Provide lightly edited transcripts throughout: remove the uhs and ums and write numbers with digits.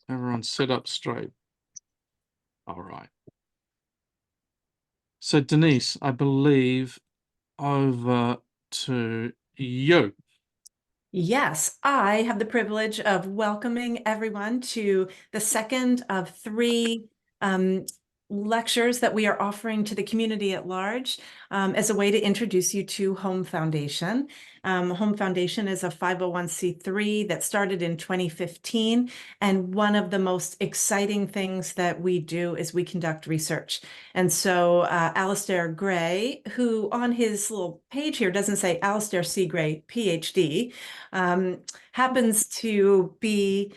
Everyone sit up straight. All right. So Denise, I believe over to you. Yes, I have the privilege of welcoming everyone to the second of three lectures that we are offering to the community at large as a way to introduce you to Home Foundation. Home Foundation is a 501c3 that started in 2015, and one of the most exciting things that we do is we conduct research. And so Alastair Gray, who on his little page here doesn't say Alastair C. Gray, PhD, happens to be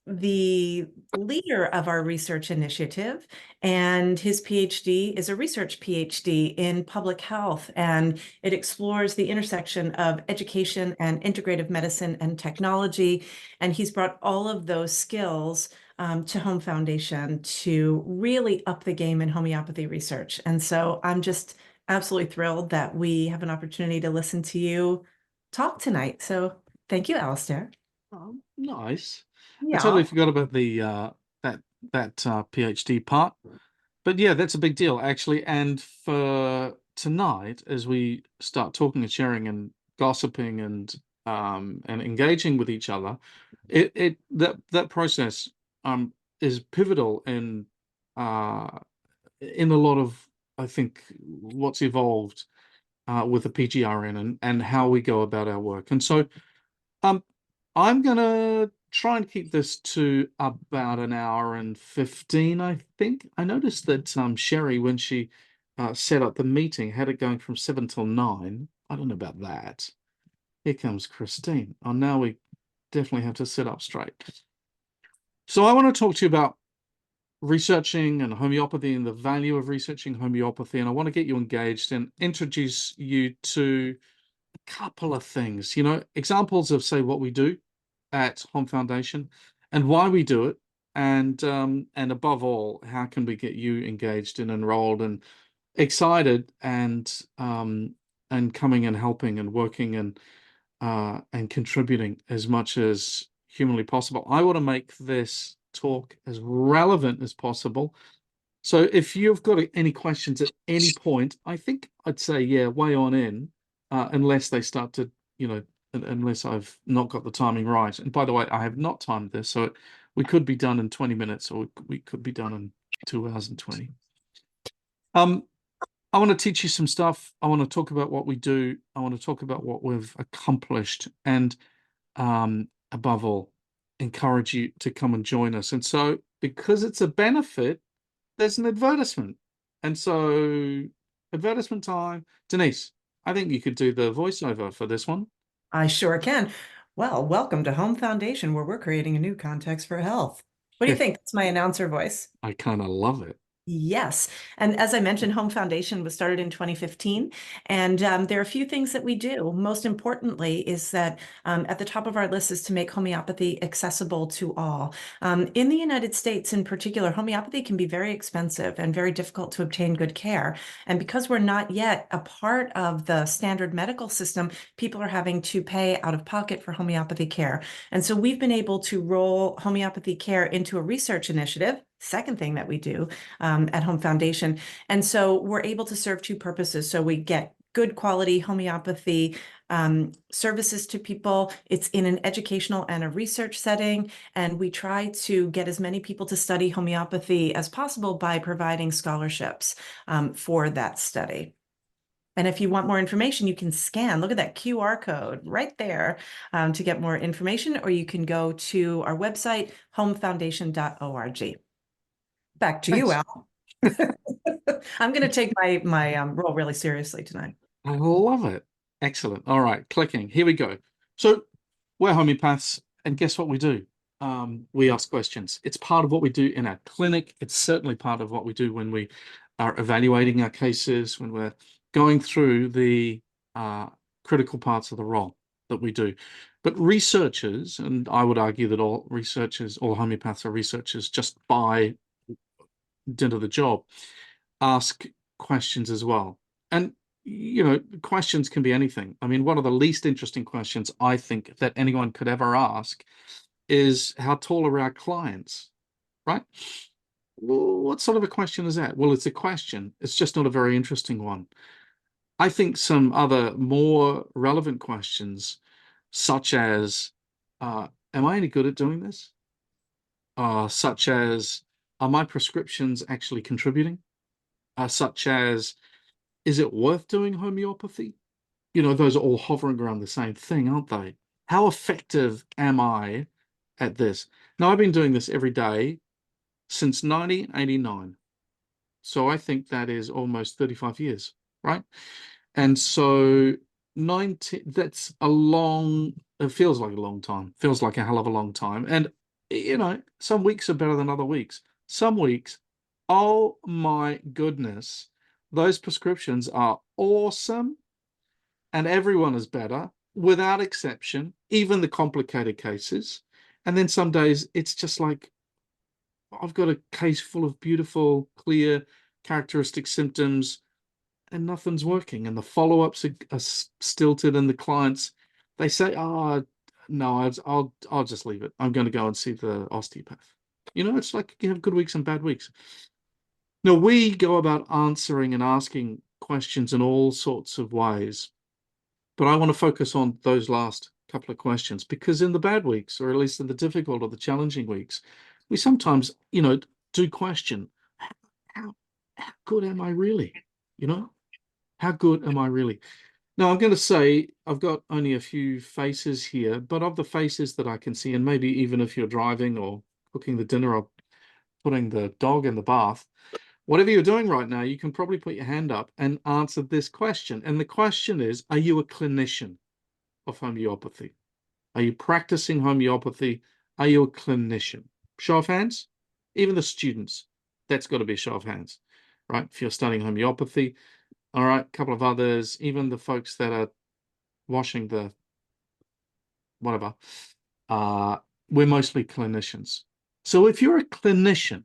the leader of our research initiative, and his PhD is a research PhD in public health, and it explores the intersection of education and integrative medicine and technology. And he's brought all of those skills to Home Foundation to really up the game in homeopathy research. And so I'm just absolutely thrilled that we have an opportunity to listen to you talk tonight. So thank you, Alastair. Oh, nice. I Yeah. totally forgot about the that PhD part. But yeah, that's a big deal actually. And for tonight, as we start talking and sharing and gossiping and engaging with each other, that process is pivotal in a lot of, I think, what's evolved with the PGRN and how we go about our work. And so um I'm gonna try and keep this to about an hour and 15, I think. I noticed that Sherry, when she set up the meeting, had it going from 7 till 9. I don't know about that. Here comes Christine. Oh, now we definitely have to sit up straight. So I want to talk to you about researching and homeopathy and the value of researching homeopathy. And I want to get you engaged and introduce you to a couple of things, examples of, say, what we do at Home Foundation and why we do it. And above all, how can we get you engaged and enrolled and excited and coming and helping and working and contributing as much as humanly possible. I want to make this talk as relevant as possible. So if you've got any questions at any point, I think I'd say, yeah, way on in, unless they start to, unless I've not got the timing right. And by the way, I have not timed this, so we could be done in 20 minutes or we could be done in 2 hours and 20. I want to teach you some stuff. I want to talk about what we do. I want to talk about what we've accomplished and above all, encourage you to come and join us. And so because it's a benefit, there's an advertisement. And so advertisement time. Denise, I think you could do the voiceover for this one. I sure can. Well, welcome to Home Foundation, where we're creating a new context for health. What do you think? That's my announcer voice. I kind of love it. Yes. And as I mentioned, Home Foundation was started in 2015. And there are a few things that we do. Most importantly is that at the top of our list is to make homeopathy accessible to all. In the United States in particular, homeopathy can be very expensive and very difficult to obtain good care. And because we're not yet a part of the standard medical system, people are having to pay out of pocket for homeopathy care. And so we've been able to roll homeopathy care into a research initiative. Second thing that we do at Home Foundation. And so we're able to serve two purposes. So we get good quality homeopathy services to people. It's in an educational and a research setting. And we try to get as many people to study homeopathy as possible by providing scholarships for that study. And if you want more information, you can scan. Look at that QR code right there to get more information, or you can go to our website, homefoundation.org. Back to you, Thanks. Al. I'm going to take my role really seriously tonight. I love it. Excellent. All right, clicking. Here we go. So we're homeopaths, and guess what we do? We ask questions. It's part of what we do in our clinic. It's certainly part of what we do when we are evaluating our cases, when we're going through the critical parts of the role that we do. But researchers, and I would argue that all researchers, all homeopaths are researchers just by dint of the job, ask questions as well. And questions can be anything. I mean, one of the least interesting questions I think that anyone could ever ask is how tall are our clients, right? Well, what sort of a question is that? Well, it's a question. It's just not a very interesting one. I think some other more relevant questions, such as, am I any good at doing this? Such as, are my prescriptions actually contributing? Such as, is it worth doing homeopathy? You know, those are all hovering around the same thing, aren't they? How effective am I at this? Now, I've been doing this every day since 1989. So I think that is almost 35 years, right? And so 90, that's a long, it feels like a long time, feels like a hell of a long time. And, you know, some weeks are better than other weeks. Some weeks, oh my goodness, those prescriptions are awesome and everyone is better without exception, even the complicated cases. And then some days it's just like, I've got a case full of beautiful, clear, characteristic symptoms and nothing's working, and the follow-ups are stilted, and the clients, they say, oh no, I'll just leave it, I'm going to go and see the osteopath. You know, it's like you have good weeks and bad weeks. Now, we go about answering and asking questions in all sorts of ways, but I want to focus on those last couple of questions, because in the bad weeks, or at least in the difficult or the challenging weeks, we sometimes, you know, do question, how, how good am I really? You know, how good am I really? Now, I'm going to say I've got only a few faces here, but of the faces that I can see, and maybe even if you're driving or cooking the dinner or putting the dog in the bath, whatever you're doing right now, you can probably put your hand up and answer this question. And the question is, are you a clinician of homeopathy? Are you practicing homeopathy? Are you a clinician? Show of hands? Even the students, that's got to be a show of hands, right? If you're studying homeopathy. All right, a couple of others, even the folks that are washing the whatever. Uh, we're mostly clinicians. So if you're a clinician,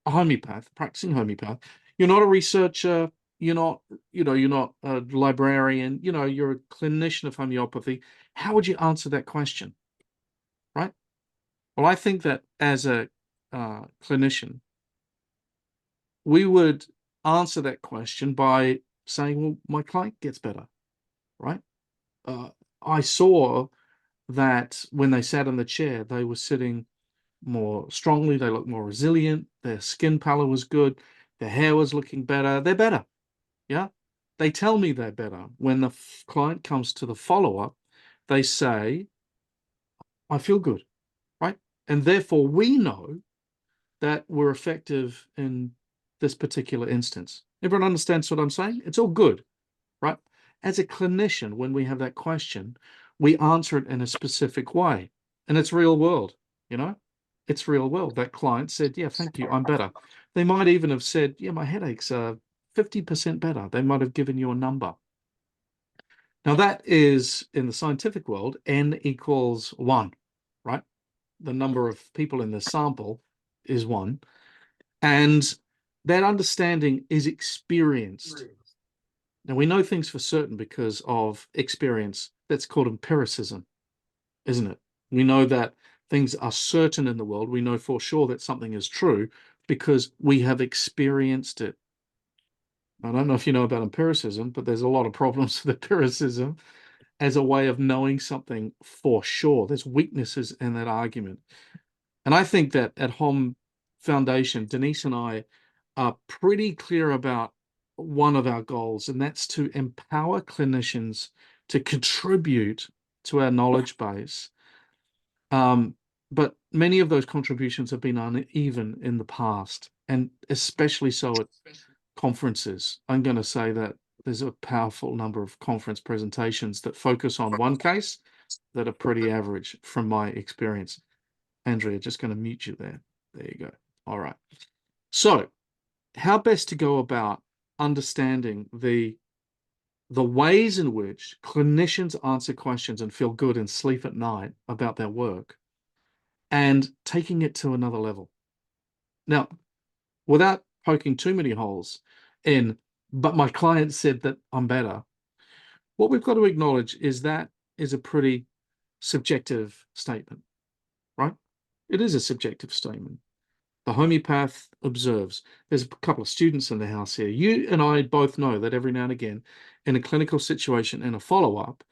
a homeopath, practicing homeopath, you're not a researcher, you're not, you're not a librarian, you're a clinician of homeopathy. How would you answer that question? Right? Well, I think that as a clinician, we would answer that question by saying, well, my client gets better, right? Uh, I saw that when they sat in the chair, they were sitting more strongly, they looked more resilient, their skin color was good, their hair was looking better, they're better. Yeah. They tell me they're better. When the client comes to the follow-up, they say, I feel good, right? And therefore we know that we're effective in this particular instance. Everyone understands what I'm saying? It's all good, right? As a clinician, when we have that question, we answer it in a specific way. And it's real world, you know? It's real world. That client said, yeah, thank you, I'm better. They might even have said, yeah, my headaches are 50% better. They might have given you a number. Now that is, in the scientific world, n equals 1, right? The number of people in the sample is 1. And that understanding is experienced. Now, we know things for certain because of experience. That's called empiricism, isn't it? We know that things are certain in the world. We know for sure that something is true because we have experienced it. I don't know if you know about empiricism, but there's a lot of problems with empiricism as a way of knowing something for sure. There's weaknesses in that argument. And I think that at HOHM Foundation, Denise and I are pretty clear about one of our goals, and that's to empower clinicians to contribute to our knowledge base. But many of those contributions have been uneven in the past, and especially so at conferences. I'm going to say that there's a powerful number of conference presentations that focus on one case that are pretty average from my experience. Andrea, just going to mute you there. There you go. All right. So how best to go about understanding the ways in which clinicians answer questions and feel good and sleep at night about their work and taking it to another level. Now, without poking too many holes in, but my client said that I'm better, what we've got to acknowledge is that is a pretty subjective statement, right? It is a subjective statement. The homeopath observes. There's a couple of students in the house here. You and I both know that every now and again, in a clinical situation, in a follow-up,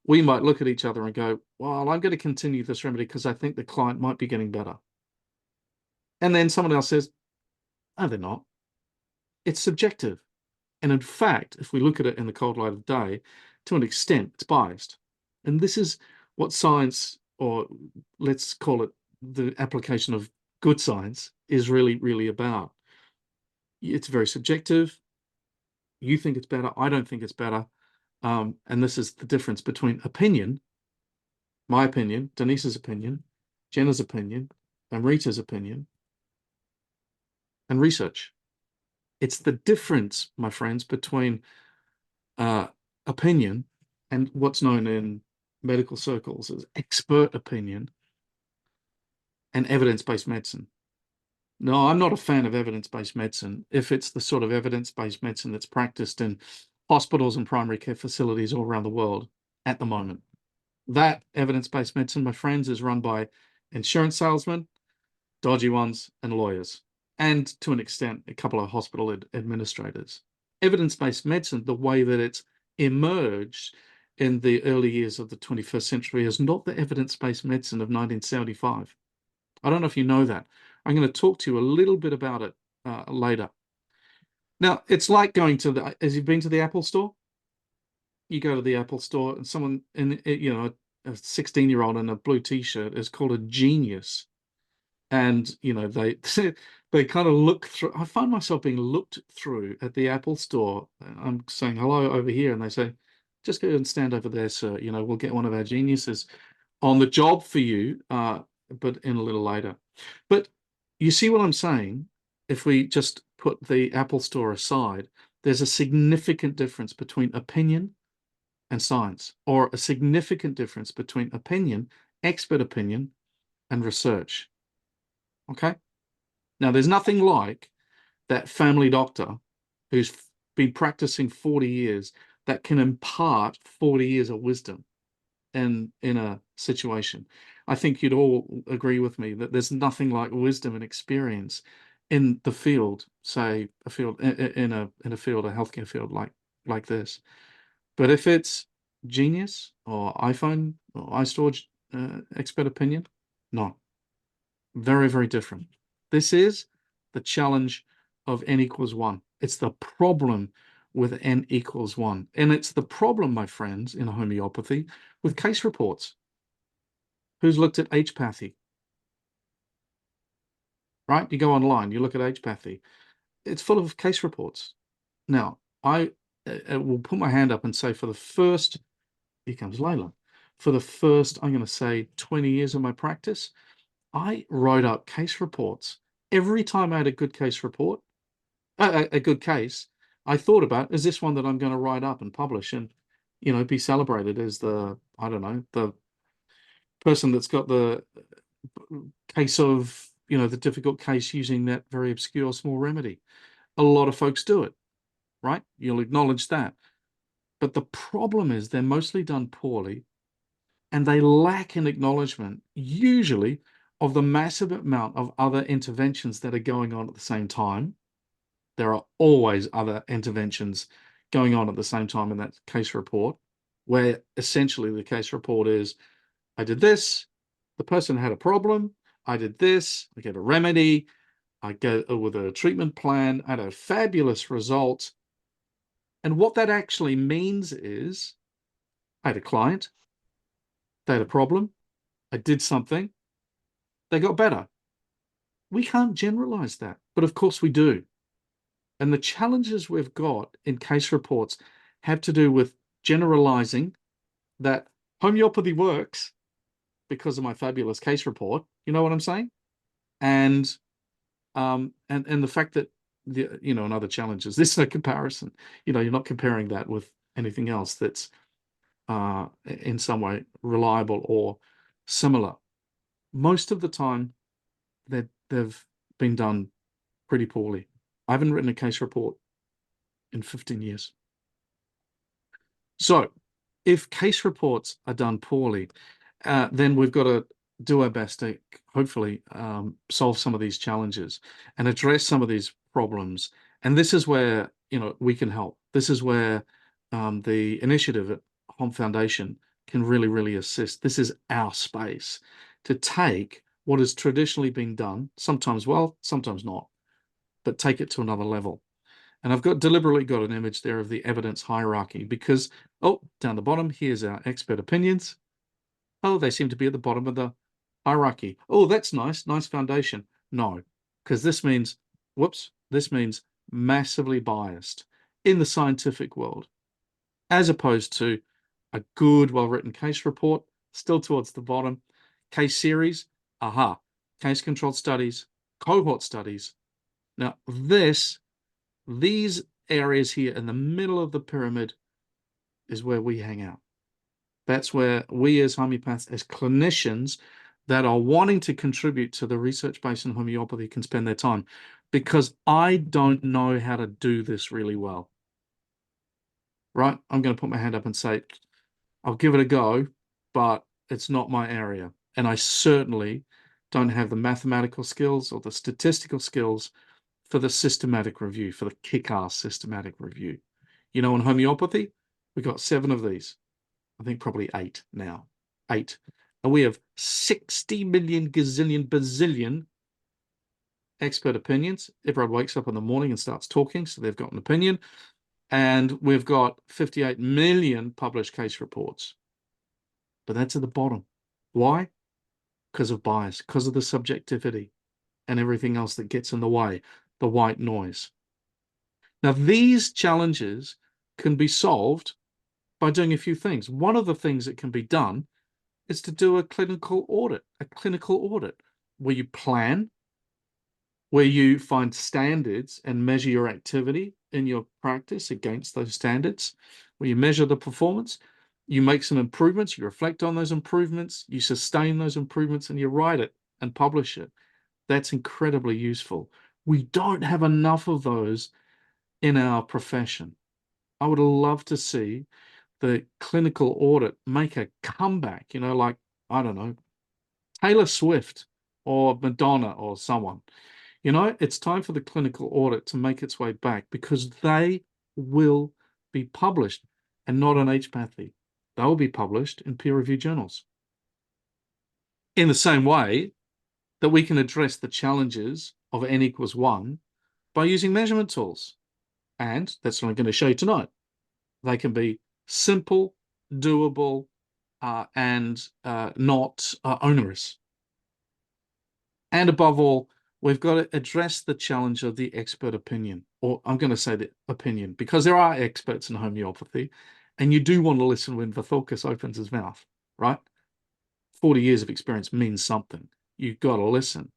we might look at each other and go, well, I'm going to continue this remedy because I think the client might be getting better. And then someone else says, oh, they're not. It's subjective. And in fact, if we look at it in the cold light of day, to an extent, it's biased. And this is what science, or let's call it the application of good science, is really, really about. It's very subjective. You think it's better. I don't think it's better. And this is the difference between opinion, my opinion, Denise's opinion, Jenna's opinion, and Rita's opinion, and research. It's the difference, my friends, between opinion and what's known in medical circles as expert opinion and evidence-based medicine. No, I'm not a fan of evidence-based medicine if it's the sort of evidence-based medicine that's practiced in hospitals and primary care facilities all around the world at the moment. That evidence-based medicine, my friends, is run by insurance salesmen, dodgy ones, and lawyers, and to an extent, a couple of hospital administrators. Evidence-based medicine, the way that it's emerged in the early years of the 21st century, is not the evidence-based medicine of 1975. I don't know if you know that. I'm going to talk to you a little bit about it later. Now, it's like going to the, has you been to the Apple store? You go to the Apple store and someone in, you know, a 16-year-old in a blue t-shirt is called a genius. And, you know, they they kind of look through. I find myself being looked through at the Apple store. I'm saying hello over here, and they say, just go and stand over there, sir. You know, we'll get one of our geniuses on the job for you, but in a little later. But you see what I'm saying? If we just put the Apple store aside, there's a significant difference between opinion and science, or a significant difference between opinion, expert opinion, and research. Okay? Now, there's nothing like that family doctor who's been practicing 40 years that can impart 40 years of wisdom in a situation. I think you'd all agree with me that there's nothing like wisdom and experience in the field, say a field in a field, a healthcare field like this. But if it's genius or iPhone or iStorage expert opinion, no, very, very different. This is the challenge of n equals 1. It's the problem with n equals 1. And it's the problem, my friends, in homeopathy with case reports. Who's looked at HPathy? Right? You go online, you look at HPathy. It's full of case reports. Now, I will put my hand up and say for the first, here comes Layla, for the first, I'm going to say 20 years of my practice, I wrote up case reports. Every time I had a good case report, a good case, I thought about, is this one that I'm going to write up and publish and, you know, be celebrated as the, I don't know, the person that's got the case of, you know, the difficult case using that very obscure small remedy. A lot of folks do it, right? You'll acknowledge that. But the problem is they're mostly done poorly and they lack an acknowledgement, usually, of the massive amount of other interventions that are going on at the same time. There are always other interventions going on at the same time in that case report, where essentially the case report is, I did this, the person had a problem, I did this, I get a remedy, I go with a treatment plan, I had a fabulous result. And what that actually means is, I had a client, they had a problem, I did something, they got better. We can't generalize that, but of course we do. And the challenges we've got in case reports have to do with generalizing that homeopathy works because of my fabulous case report. You know what I'm saying? And the fact that the, you know, another challenge is this is a comparison. You know, you're not comparing that with anything else that's in some way reliable or similar. Most of the time, they've been done pretty poorly. I haven't written a case report in 15 years. So if case reports are done poorly, then we've got to do our best to hopefully solve some of these challenges and address some of these problems. And this is where, we can help. This is where the initiative at HOHM Foundation can really, really assist. This is our space to take what has traditionally been done, sometimes well, sometimes not, but take it to another level. And I've deliberately got an image there of the evidence hierarchy because, down the bottom, here's our expert opinions. Oh, they seem to be at the bottom of the hierarchy. Oh, that's nice. Nice foundation. No, because this means, this means massively biased in the scientific world, as opposed to a good, well-written case report, still towards the bottom. Case series, case controlled studies, cohort studies. Now, these areas here in the middle of the pyramid is where we hang out. That's where we as homeopaths, as clinicians that are wanting to contribute to the research base in homeopathy can spend their time, because I don't know how to do this really well. Right? I'm going to put my hand up and say, I'll give it a go, but it's not my area. And I certainly don't have the mathematical skills or the statistical skills for the systematic review, for the kick-ass systematic review. In homeopathy, we've got 7 of these. I think probably 8 now. 8. And we have 60 million gazillion bazillion expert opinions. Everyone wakes up in the morning and starts talking, so they've got an opinion. And we've got 58 million published case reports. But that's at the bottom. Why? Because of bias, because of the subjectivity and everything else that gets in the way, the white noise. Now, these challenges can be solved by doing a few things. One of the things that can be done is to do a clinical audit where you plan, where you find standards and measure your activity in your practice against those standards, where you measure the performance, you make some improvements, you reflect on those improvements, you sustain those improvements, and you write it and publish it. That's incredibly useful. We don't have enough of those in our profession. I would love to see the clinical audit make a comeback, like, I don't know, Taylor Swift or Madonna or someone. It's time for the clinical audit to make its way back, because they will be published, and not on HPathy. They will be published in peer-reviewed journals. In the same way that we can address the challenges of N equals 1 by using measurement tools. And that's what I'm going to show you tonight. They can be simple, doable, and not onerous. And above all, we've got to address the challenge of the expert opinion, or I'm going to say the opinion, because there are experts in homeopathy, and you do want to listen when Vathokas opens his mouth, right? 40 years of experience means something. You've got to listen.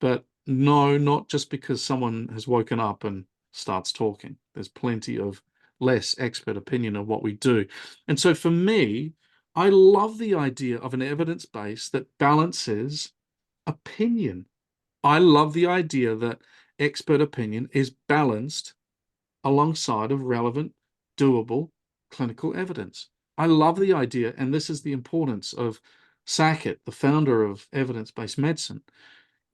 But no, not just because someone has woken up and starts talking. There's plenty of less expert opinion of what we do. And so for me, I love the idea of an evidence base that balances opinion. I love the idea that expert opinion is balanced alongside of relevant, doable clinical evidence. I love the idea, and this is the importance of Sackett, the founder of evidence-based medicine.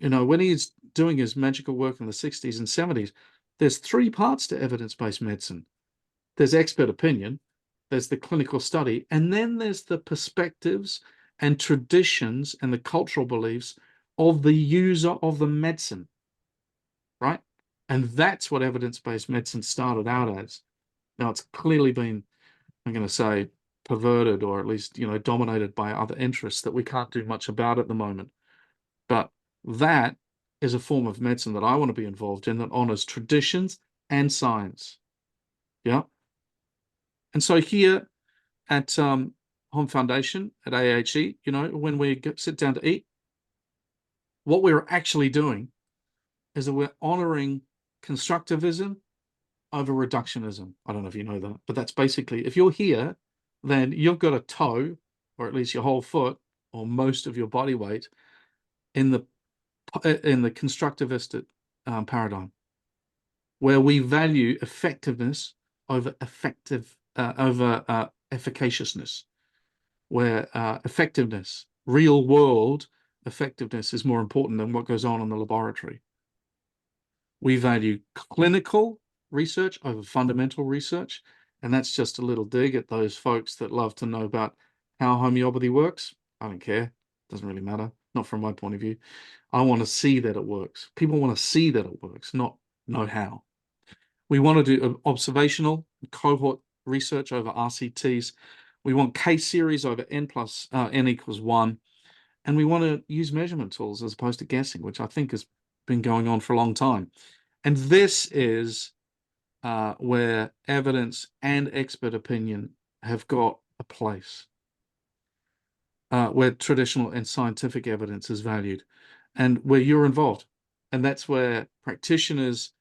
When he's doing his magical work in the 60s and 70s, there's 3 parts to evidence-based medicine. There's expert opinion, there's the clinical study, and then there's the perspectives and traditions and the cultural beliefs of the user of the medicine, right? And that's what evidence-based medicine started out as. Now, it's clearly been, I'm going to say, perverted, or at least, dominated by other interests that we can't do much about at the moment. But that is a form of medicine that I want to be involved in, that honors traditions and science. Yeah. And so here at HOHM Foundation, at AHE, when we sit down to eat, what we're actually doing is that we're honoring constructivism over reductionism. I don't know if you know that, but that's basically, if you're here, then you've got a toe, or at least your whole foot, or most of your body weight, in the constructivist paradigm, where we value effectiveness over efficaciousness, where effectiveness real world effectiveness is more important than what goes on in the laboratory. We value clinical research over fundamental research. And that's just a little dig at those folks that love to know about how homeopathy works. I don't care. Doesn't really matter. Not from my point of view. I want to see that it works. People want to see that it works, not know how. We want to do observational cohort research over RCTs. We want case series over n equals 1. And we want to use measurement tools as opposed to guessing, which I think has been going on for a long time. And this is where evidence and expert opinion have got a place, where traditional and scientific evidence is valued, and where you're involved. And that's where practitioners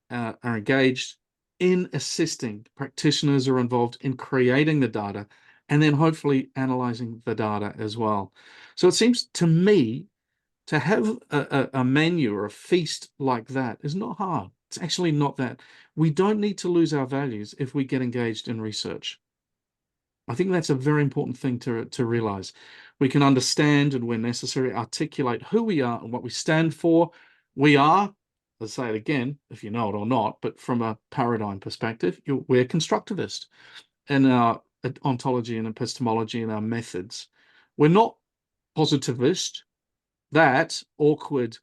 are engaged in assisting. Practitioners are involved in creating the data and then hopefully analyzing the data as well. So it seems to me to have a menu or a feast like that is not hard. It's actually not that. We don't need to lose our values if we get engaged in research. I think that's a very important thing to realize. We can understand and, when necessary, articulate who we are and what we stand for. We are, I'll say it again, if you know it or not, but from a paradigm perspective, we're constructivist in our ontology and epistemology and our methods. We're not positivist. That awkward,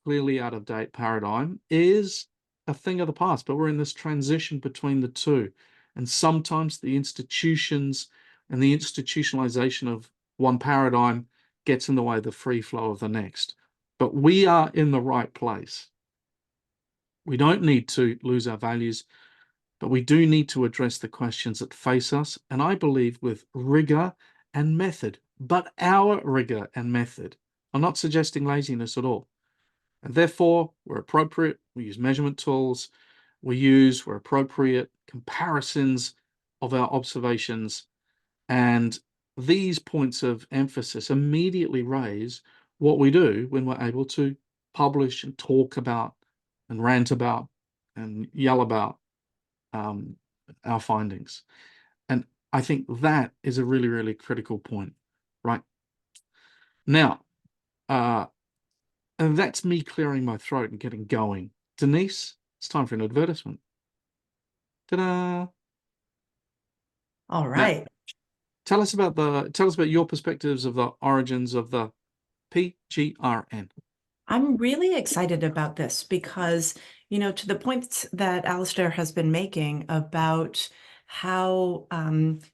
clearly out of date paradigm is a thing of the past, but we're in this transition between the two. And sometimes the institutions and the institutionalization of one paradigm gets in the way of the free flow of the next. But we are in the right place. We don't need to lose our values, but we do need to address the questions that face us. And I believe with rigor and method, but our rigor and method. I'm not suggesting laziness at all. And therefore, we're appropriate. We use measurement tools. Where appropriate, comparisons of our observations. And these points of emphasis immediately raise what we do when we're able to publish and talk about and rant about and yell about our findings. And I think that is a really, really critical point, right? Now, and that's me clearing my throat and getting going. Denise, it's time for an advertisement. Ta-da! All Now, right. tell us about your perspectives of the origins of the PGRN. I'm really excited about this because, to the points that Alastair has been making about how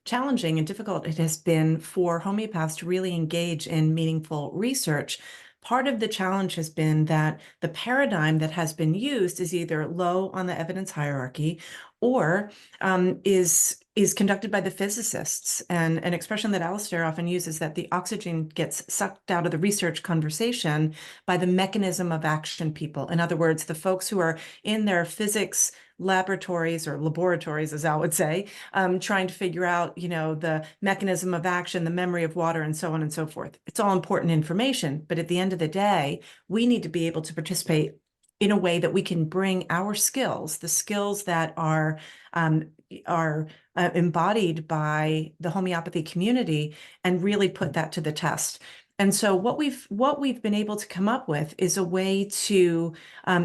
challenging and difficult it has been for homeopaths to really engage in meaningful research. Part of the challenge has been that the paradigm that has been used is either low on the evidence hierarchy or is conducted by the physicists. And an expression that Alastair often uses, that the oxygen gets sucked out of the research conversation by the mechanism of action people. In other words, the folks who are in their physics laboratories, or laboratories, as Al would say, trying to figure out, the mechanism of action, the memory of water, and so on and so forth. It's all important information, but at the end of the day, we need to be able to participate in a way that we can bring our skills, the skills that are embodied by the homeopathy community, and really put that to the test. And so what we've been able to come up with is a way to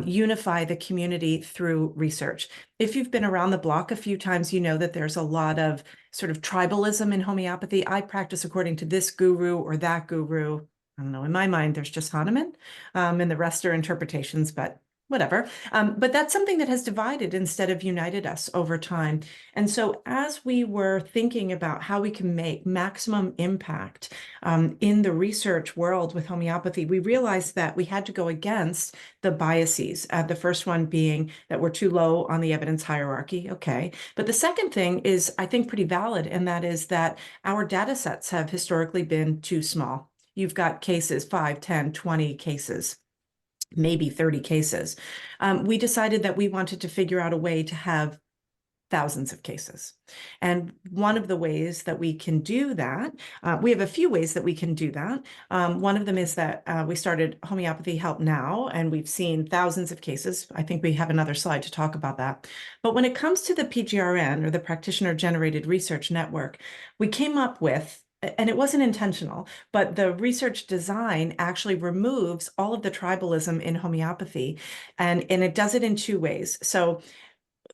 unify the community through research. If you've been around the block a few times, you know that there's a lot of sort of tribalism in homeopathy. I practice according to this guru or that guru. I don't know, in my mind, there's just Hahnemann, and the rest are interpretations, but whatever. But that's something that has divided instead of united us over time. And so as we were thinking about how we can make maximum impact in the research world with homeopathy, we realized that we had to go against the biases. The first one being that we're too low on the evidence hierarchy. Okay. But the second thing is, I think, pretty valid, and that is that our data sets have historically been too small. You've got cases, 5, 10, 20 cases, maybe 30 cases. We decided that we wanted to figure out a way to have thousands of cases. And one of the ways that we can do that, we have a few ways that we can do that. One of them is that we started Homeopathy Help Now, and we've seen thousands of cases. I think we have another slide to talk about that. But when it comes to the PGRN, or the Practitioner Generated Research Network, we came up with and it wasn't intentional, but the research design actually removes all of the tribalism in homeopathy, and it does it in two ways. So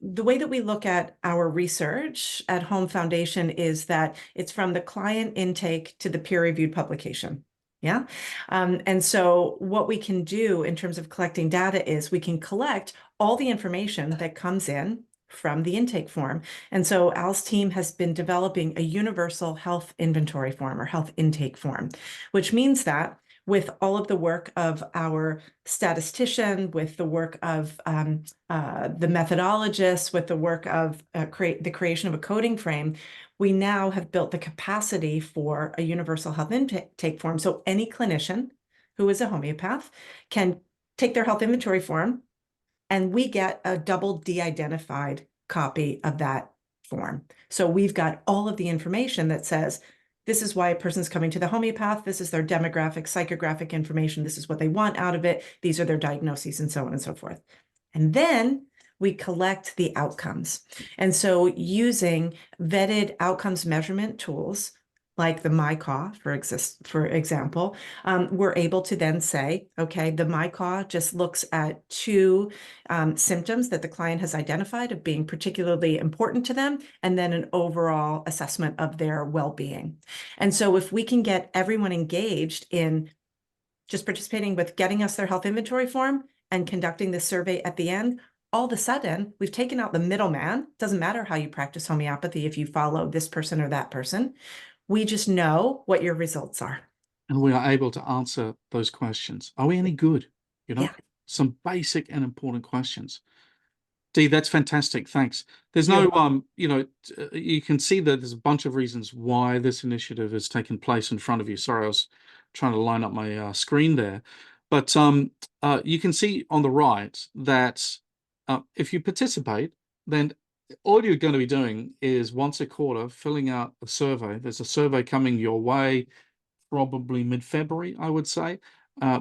the way that we look at our research at Home Foundation is that it's from the client intake to the peer-reviewed publication. Yeah. And so what we can do in terms of collecting data is we can collect all the information that comes in from the intake form. And so Al's team has been developing a universal health inventory form or health intake form, which means that with all of the work of our statistician, with the work of the methodologists, with the work of the creation of a coding frame, we now have built the capacity for a universal health intake form. So any clinician who is a homeopath can take their health inventory form, and we get a double de-identified copy of that form. So we've got all of the information that says, this is why a person's coming to the homeopath. This is their demographic, psychographic information. This is what they want out of it. These are their diagnoses, and so on and so forth. And then we collect the outcomes. And so using vetted outcomes measurement tools, like the MyCaw, for example, we're able to then say, okay, the MyCaw just looks at two symptoms that the client has identified of being particularly important to them, and then an overall assessment of their well-being. And so if we can get everyone engaged in just participating with getting us their health inventory form and conducting this survey at the end, all of a sudden, we've taken out the middleman. Doesn't matter how you practice homeopathy if you follow this person or that person. We just know what your results are. And we are able to answer those questions. Are we any good? Yeah. Some basic and important questions. Dee, that's fantastic. Thanks. There's You're no, you can see that there's a bunch of reasons why this initiative has taken place in front of you. Sorry, I was trying to line up my screen there. But you can see on the right that if you participate, then all you're going to be doing is once a quarter filling out a survey. There's a survey coming your way probably mid-February, I would say,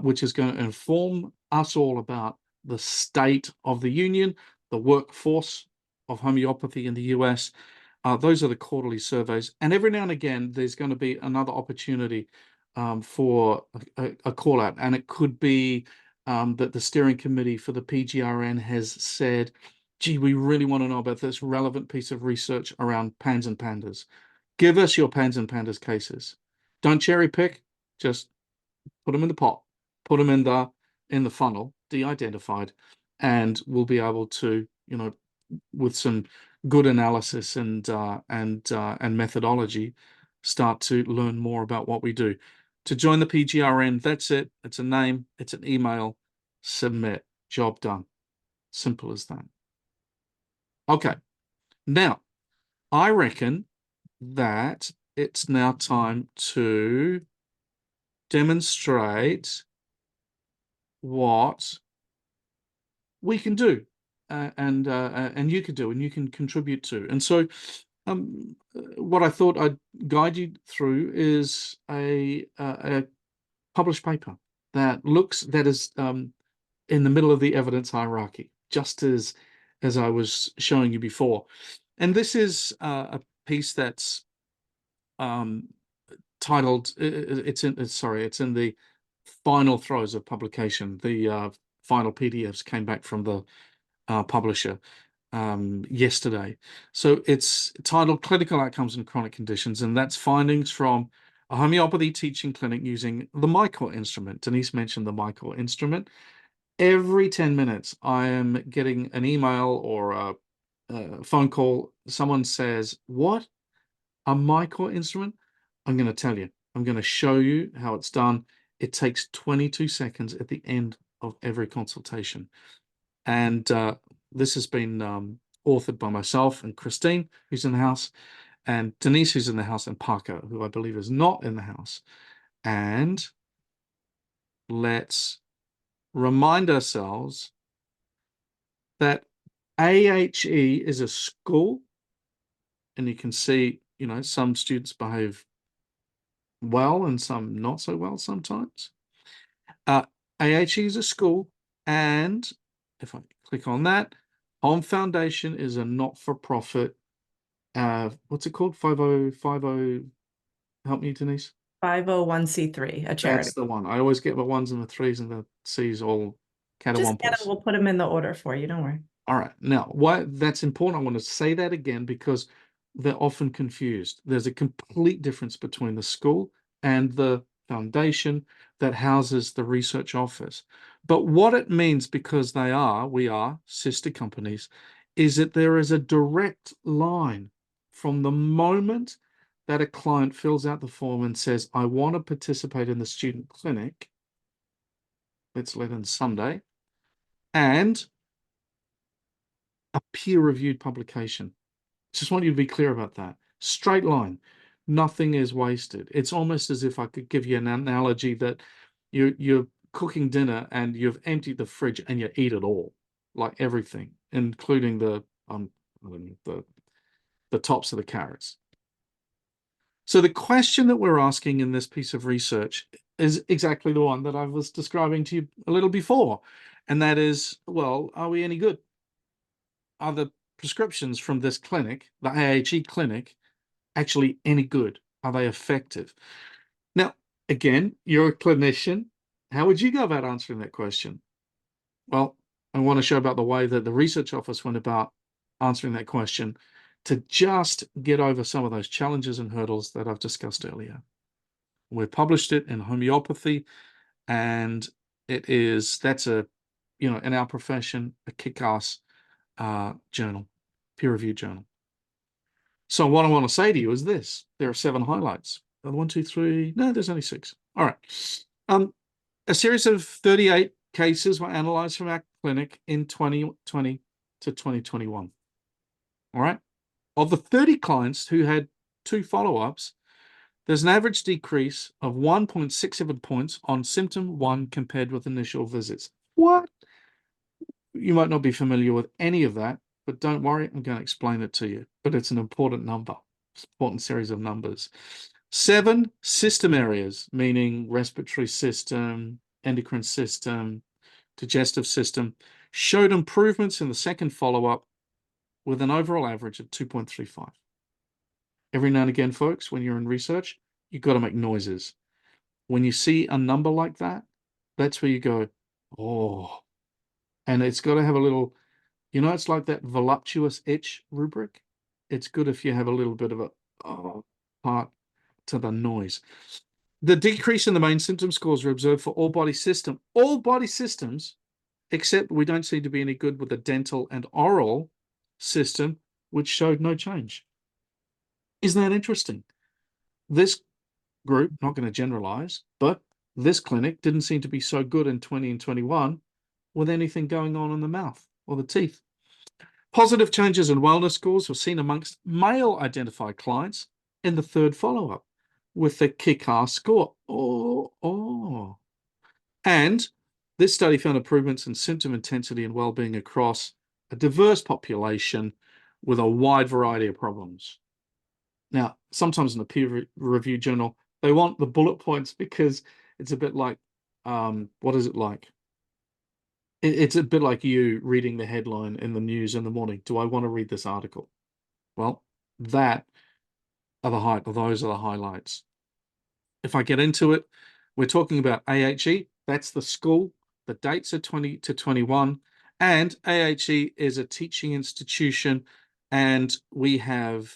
which is going to inform us all about the state of the union, the workforce of homeopathy in the US. Those are the quarterly surveys. And every now and again, there's going to be another opportunity for a call out. And it could be that the steering committee for the PGRN has said, gee, we really want to know about this relevant piece of research around pans and pandas. Give us your pans and pandas cases. Don't cherry pick, just put them in the pot, put them in the funnel, de-identified, and we'll be able to, with some good analysis and methodology, start to learn more about what we do. To join the PGRN, that's it. It's a name, it's an email, submit, job done. Simple as that. Okay, now I reckon that it's now time to demonstrate what we can do and you can do and you can contribute to. And so what I thought I'd guide you through is a published paper that is in the middle of the evidence hierarchy, just as I was showing you before. And this is a piece that's titled, it's in the final throes of publication. The final PDFs came back from the publisher yesterday. So it's titled Clinical Outcomes in Chronic Conditions, and that's findings from a homeopathy teaching clinic using the MyCaw instrument. Denise mentioned the MyCaw instrument. Every 10 minutes, I am getting an email or a phone call. Someone says, what? A MyCaw instrument? I'm going to tell you. I'm going to show you how it's done. It takes 22 seconds at the end of every consultation. And this has been authored by myself and Christine, who's in the house, and Denise, who's in the house, and Parker, who I believe is not in the house. And let's remind ourselves that AHE is a school, and you can see, some students behave well and some not so well sometimes. AHE is a school, and if I click on that, Home Foundation is a not-for-profit, what's it called? 5050, Help me, Denise. 501(c)(3), a charity. That's the one. I always get the ones and the threes and the C's all Just get them, catawampus. we'll put them in the order for you. Don't worry. All right. Now, why that's important, I want to say that again because they're often confused. There's a complete difference between the school and the foundation that houses the research office. But what it means, because we are sister companies, is that there is a direct line from the moment that a client fills out the form and says, I want to participate in the student clinic, let's let in Sunday, and a peer-reviewed publication. Just want you to be clear about that. Straight line. Nothing is wasted. It's almost as if I could give you an analogy that you're cooking dinner and you've emptied the fridge and you eat it all, like everything, including I don't know, the tops of the carrots. So the question that we're asking in this piece of research is exactly the one that I was describing to you a little before, and that is, well, are we any good? Are the prescriptions from this clinic, the AHE clinic, actually any good? Are they effective? Now, again, you're a clinician. How would you go about answering that question? Well, I want to show about the way that the research office went about answering that question to just get over some of those challenges and hurdles that I've discussed earlier. We published it in Homeopathy, and that's in our profession, a kick-ass journal, peer-reviewed journal. So what I want to say to you is this: there are 7 highlights. 1, 2, 3. No, there's only 6. All right. A series of 38 cases were analyzed from our clinic in 2020 to 2021. All right. Of the 30 clients who had 2 follow-ups, there's an average decrease of 1.67 points on symptom 1 compared with initial visits. What? You might not be familiar with any of that, but don't worry, I'm going to explain it to you. But it's an important number, it's an important series of numbers. 7 system areas, meaning respiratory system, endocrine system, digestive system, showed improvements in the second follow-up with an overall average of 2.35. Every now and again, folks, when you're in research, you've got to make noises. When you see a number like that, that's where you go, oh, and it's got to have a little, it's like that voluptuous itch rubric. It's good if you have a little bit of a part to the noise. The decrease in the main symptom scores were observed for all body systems, except we don't seem to be any good with the dental and oral system, which showed no change. Isn't that interesting? This group, not going to generalize, but this clinic didn't seem to be so good in 20 and 21 with anything going on in the mouth or the teeth. Positive changes in wellness scores were seen amongst male identified clients in the 3rd follow-up with the kick-ass score. And this study found improvements in symptom intensity and well-being across a diverse population with a wide variety of problems. Now, sometimes in a peer-reviewed journal, they want the bullet points because it's a bit like, what is it like? It's a bit like you reading the headline in the news in the morning. Do I want to read this article? Well, those are the highlights. If I get into it, we're talking about AHE. That's the school. The dates are 20 to 21. And AHE is a teaching institution. And we have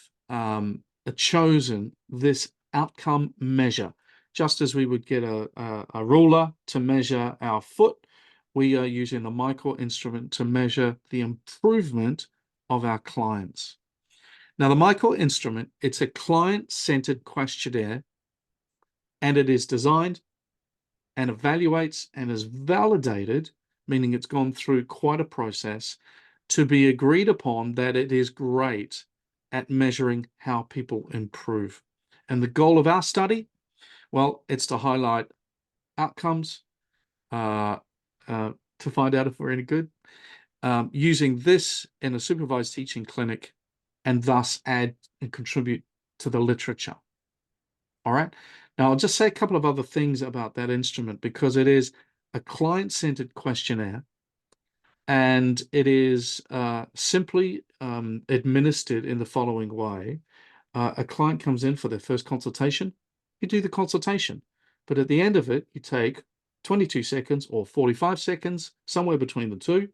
chosen this outcome measure. Just as we would get a ruler to measure our foot, we are using the Michael instrument to measure the improvement of our clients. Now, the Michael instrument, it's a client-centered questionnaire, and it is designed and evaluates and is validated, meaning it's gone through quite a process to be agreed upon that it is great at measuring how people improve. And the goal of our study, well, it's to highlight outcomes, to find out if we're any good, using this in a supervised teaching clinic, and thus add and contribute to the literature. All right. Now, I'll just say a couple of other things about that instrument because it is a client-centered questionnaire, and it is simply administered in the following way. A client comes in for their first consultation. you do the consultation. But at the end of it, you take 22 seconds or 45 seconds, somewhere between the two,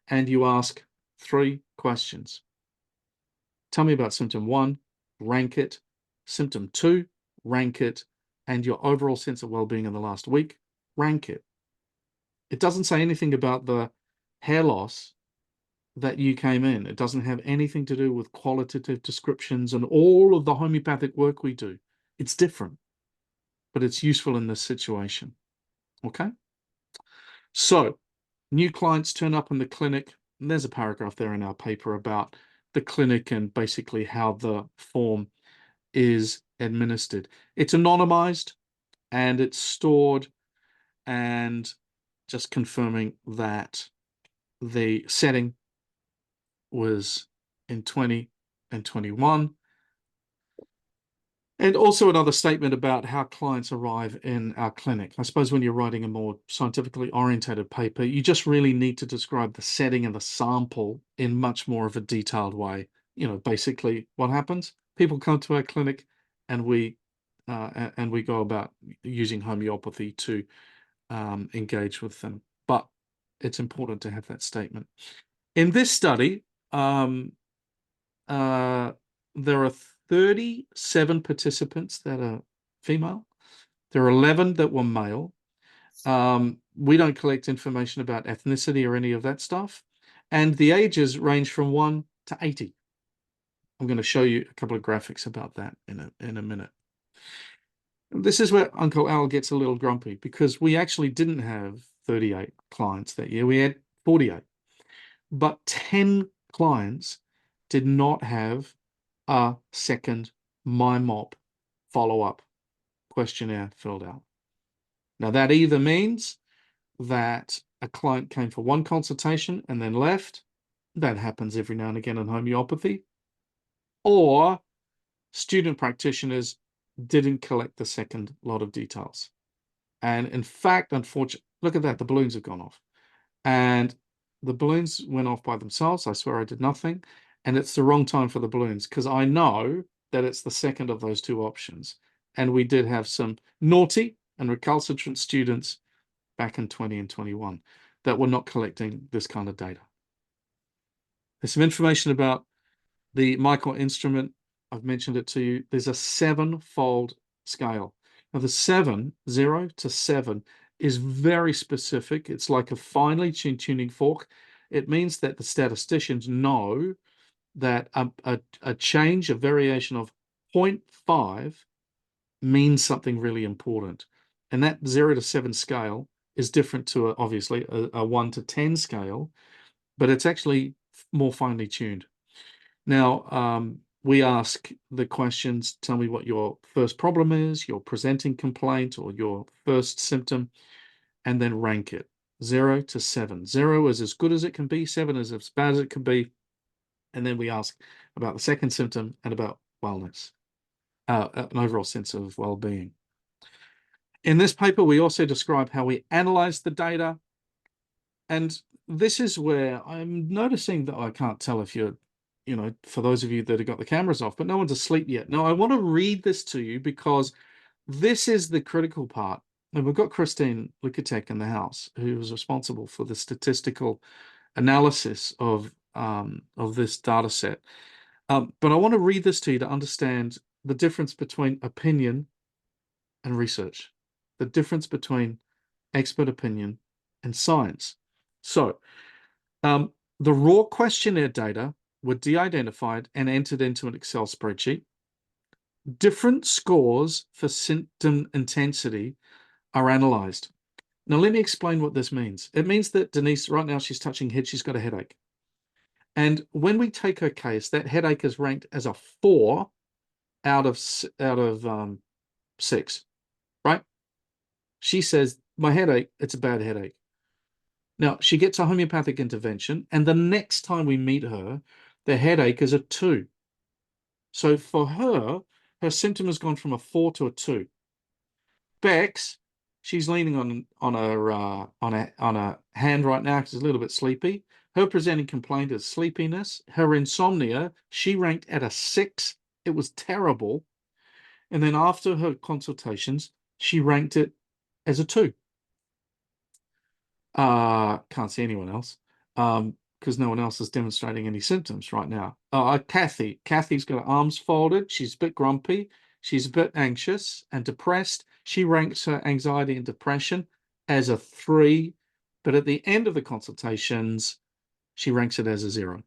and you ask 3 questions. Tell me about symptom 1, rank it. Symptom 2, rank it. And your overall sense of well-being in the last week, rank it. It doesn't say anything about the hair loss that you came in. It doesn't have anything to do with qualitative descriptions and all of the homeopathic work we do. It's different, but it's useful in this situation. Okay? So, new clients turn up in the clinic. And there's a paragraph there in our paper about the clinic and basically how the form is administered. It's anonymized and it's stored, and just confirming that the setting was in 20 and 21. And also another statement about how clients arrive in our clinic. I suppose when you're writing a more scientifically orientated paper, you just really need to describe the setting and the sample in much more of a detailed way. You know, basically what happens, people come to our clinic and we go about using homeopathy to engage with them. But it's important to have that statement. In this study, there are 37 participants that are female. There are 11 that were male. We don't collect information about ethnicity or any of that stuff. And the ages range from 1 to 80. I'm going to show you a couple of graphics about that in a minute. This is where Uncle Al gets a little grumpy, because we actually didn't have 38 clients that year. We had 48. But 10 clients did not have a second MyMop follow-up questionnaire filled out. Now, that either means that a client came for one consultation and then left. That happens every now and again in homeopathy. Or student practitioners didn't collect the second lot of details. And in fact, unfortunately, look at that, the balloons have gone off. And the balloons went off by themselves. I swear I did nothing. And it's the wrong time for the balloons, because I know that it's the second of those 2 options. And we did have some naughty and recalcitrant students back in 20 and 21 that were not collecting this kind of data. There's some information about the Michael instrument. I've mentioned it to you. There's a 7-fold scale. Now, the 7, 0 to 7, is very specific. It's like a finely tuned tuning fork. It means that the statisticians know that a change, a variation of 0.5 means something really important. And that 0 to 7 scale is different to obviously a 1 to 10 scale, but it's actually more finely tuned. Now, we ask the questions, tell me what your first problem is, your presenting complaint, or your first symptom, and then rank it 0 to 7. 0 is as good as it can be, 7 is as bad as it can be. And then we ask about the second symptom and about wellness, an overall sense of well-being. In this paper, we also describe how we analyze the data. And this is where I'm noticing that I can't tell if you're, for those of you that have got the cameras off, but no one's asleep yet. Now, I want to read this to you because this is the critical part. And we've got Christine Lukatek in the house, who was responsible for the statistical analysis of this data set. But I want to read this to you to understand the difference between opinion and research, the difference between expert opinion and science. So the raw questionnaire data were de-identified and entered into an Excel spreadsheet. Different scores for symptom intensity are analyzed. Now, let me explain what this means. It means that Denise, right now, she's touching head, she's got a headache. And when we take her case, that headache is ranked as a 4 out of 6, right? She says, my headache, it's a bad headache. Now, she gets a homeopathic intervention, and the next time we meet her, the headache is a 2. So for her, her symptom has gone from a 4 to a 2. Bex, she's leaning on a hand right now because she's a little bit sleepy. Her presenting complaint is sleepiness. Her insomnia, she ranked at a 6. It was terrible. And then after her consultations, she ranked it as a 2. Can't see anyone else. Because no one else is demonstrating any symptoms right now. Kathy. Kathy's got her arms folded. She's a bit grumpy. She's a bit anxious and depressed. She ranks her anxiety and depression as a 3, but at the end of the consultations, she ranks it as a 0.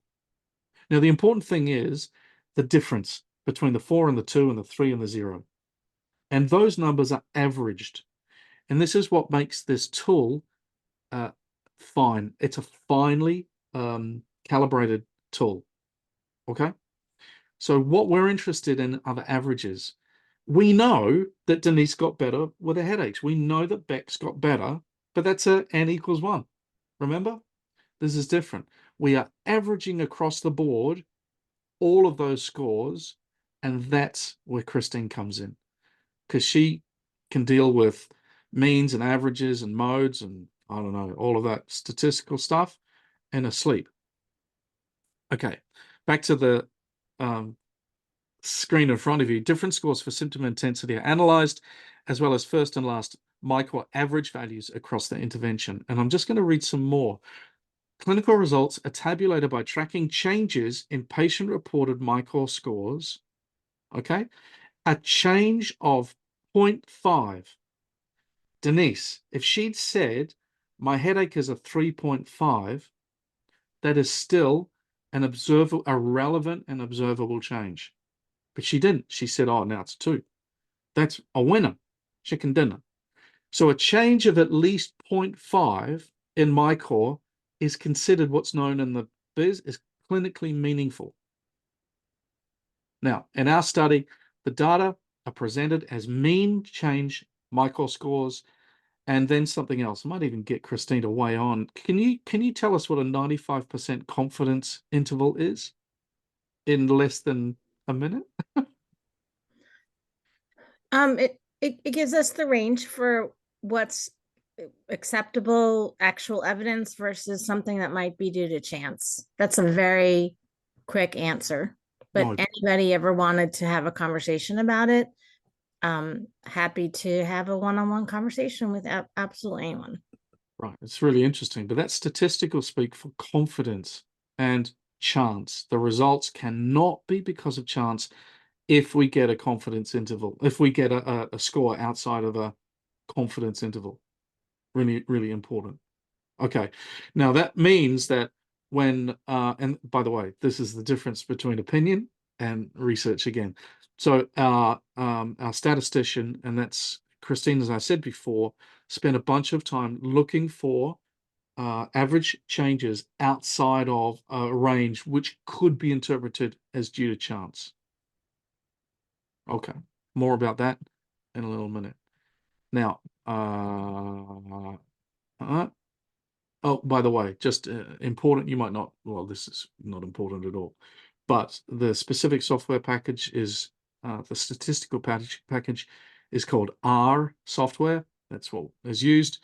Now, the important thing is the difference between the 4 and the 2 and the 3 and the 0. And those numbers are averaged. And this is what makes this tool fine. It's a finely calibrated tool. Okay. So what we're interested in are the averages. We know that Denise got better with her headaches. We know that Bex got better, but that's a n equals 1. Remember? This is different. We are averaging across the board all of those scores, and that's where Christine comes in, because she can deal with means and averages and modes and I don't know, all of that statistical stuff in her sleep. Okay, back to the screen in front of you. Different scores for symptom intensity are analyzed, as well as first and last micro average values across the intervention. And I'm just going to read some more. Clinical results are tabulated by tracking changes in patient-reported micro scores. Okay, a change of 0.5. Denise, if she'd said my headache is a 3.5, that is still a relevant and observable change. But she didn't. She said, oh, now it's 2. That's a winner. Chicken dinner. So a change of at least 0.5 in my core is considered what's known in the biz is clinically meaningful. Now, in our study, the data are presented as mean change micro scores, and then something else. I might even get Christine to weigh on. Can you tell us what a 95% confidence interval is in less than a minute? It gives us the range for what's acceptable actual evidence versus something that might be due to chance. That's a very quick answer. But No. anybody ever wanted to have a conversation about it, happy to have a one-on-one conversation with absolutely anyone. Right, it's really interesting, but that's statistical speak for confidence and chance. The results cannot be because of chance if we get a confidence interval, if we get a score outside of a confidence interval. Really, really important. Okay, now that means that when, and by the way, this is the difference between opinion and research again. So our statistician, and that's Christine, as I said before, spent a bunch of time looking for average changes outside of a range which could be interpreted as due to chance. Okay, more about that in a little minute. Now, oh, by the way, just important, you might not, well, this is not important at all, but the specific software package is, the statistical package is called R software. That's what is used.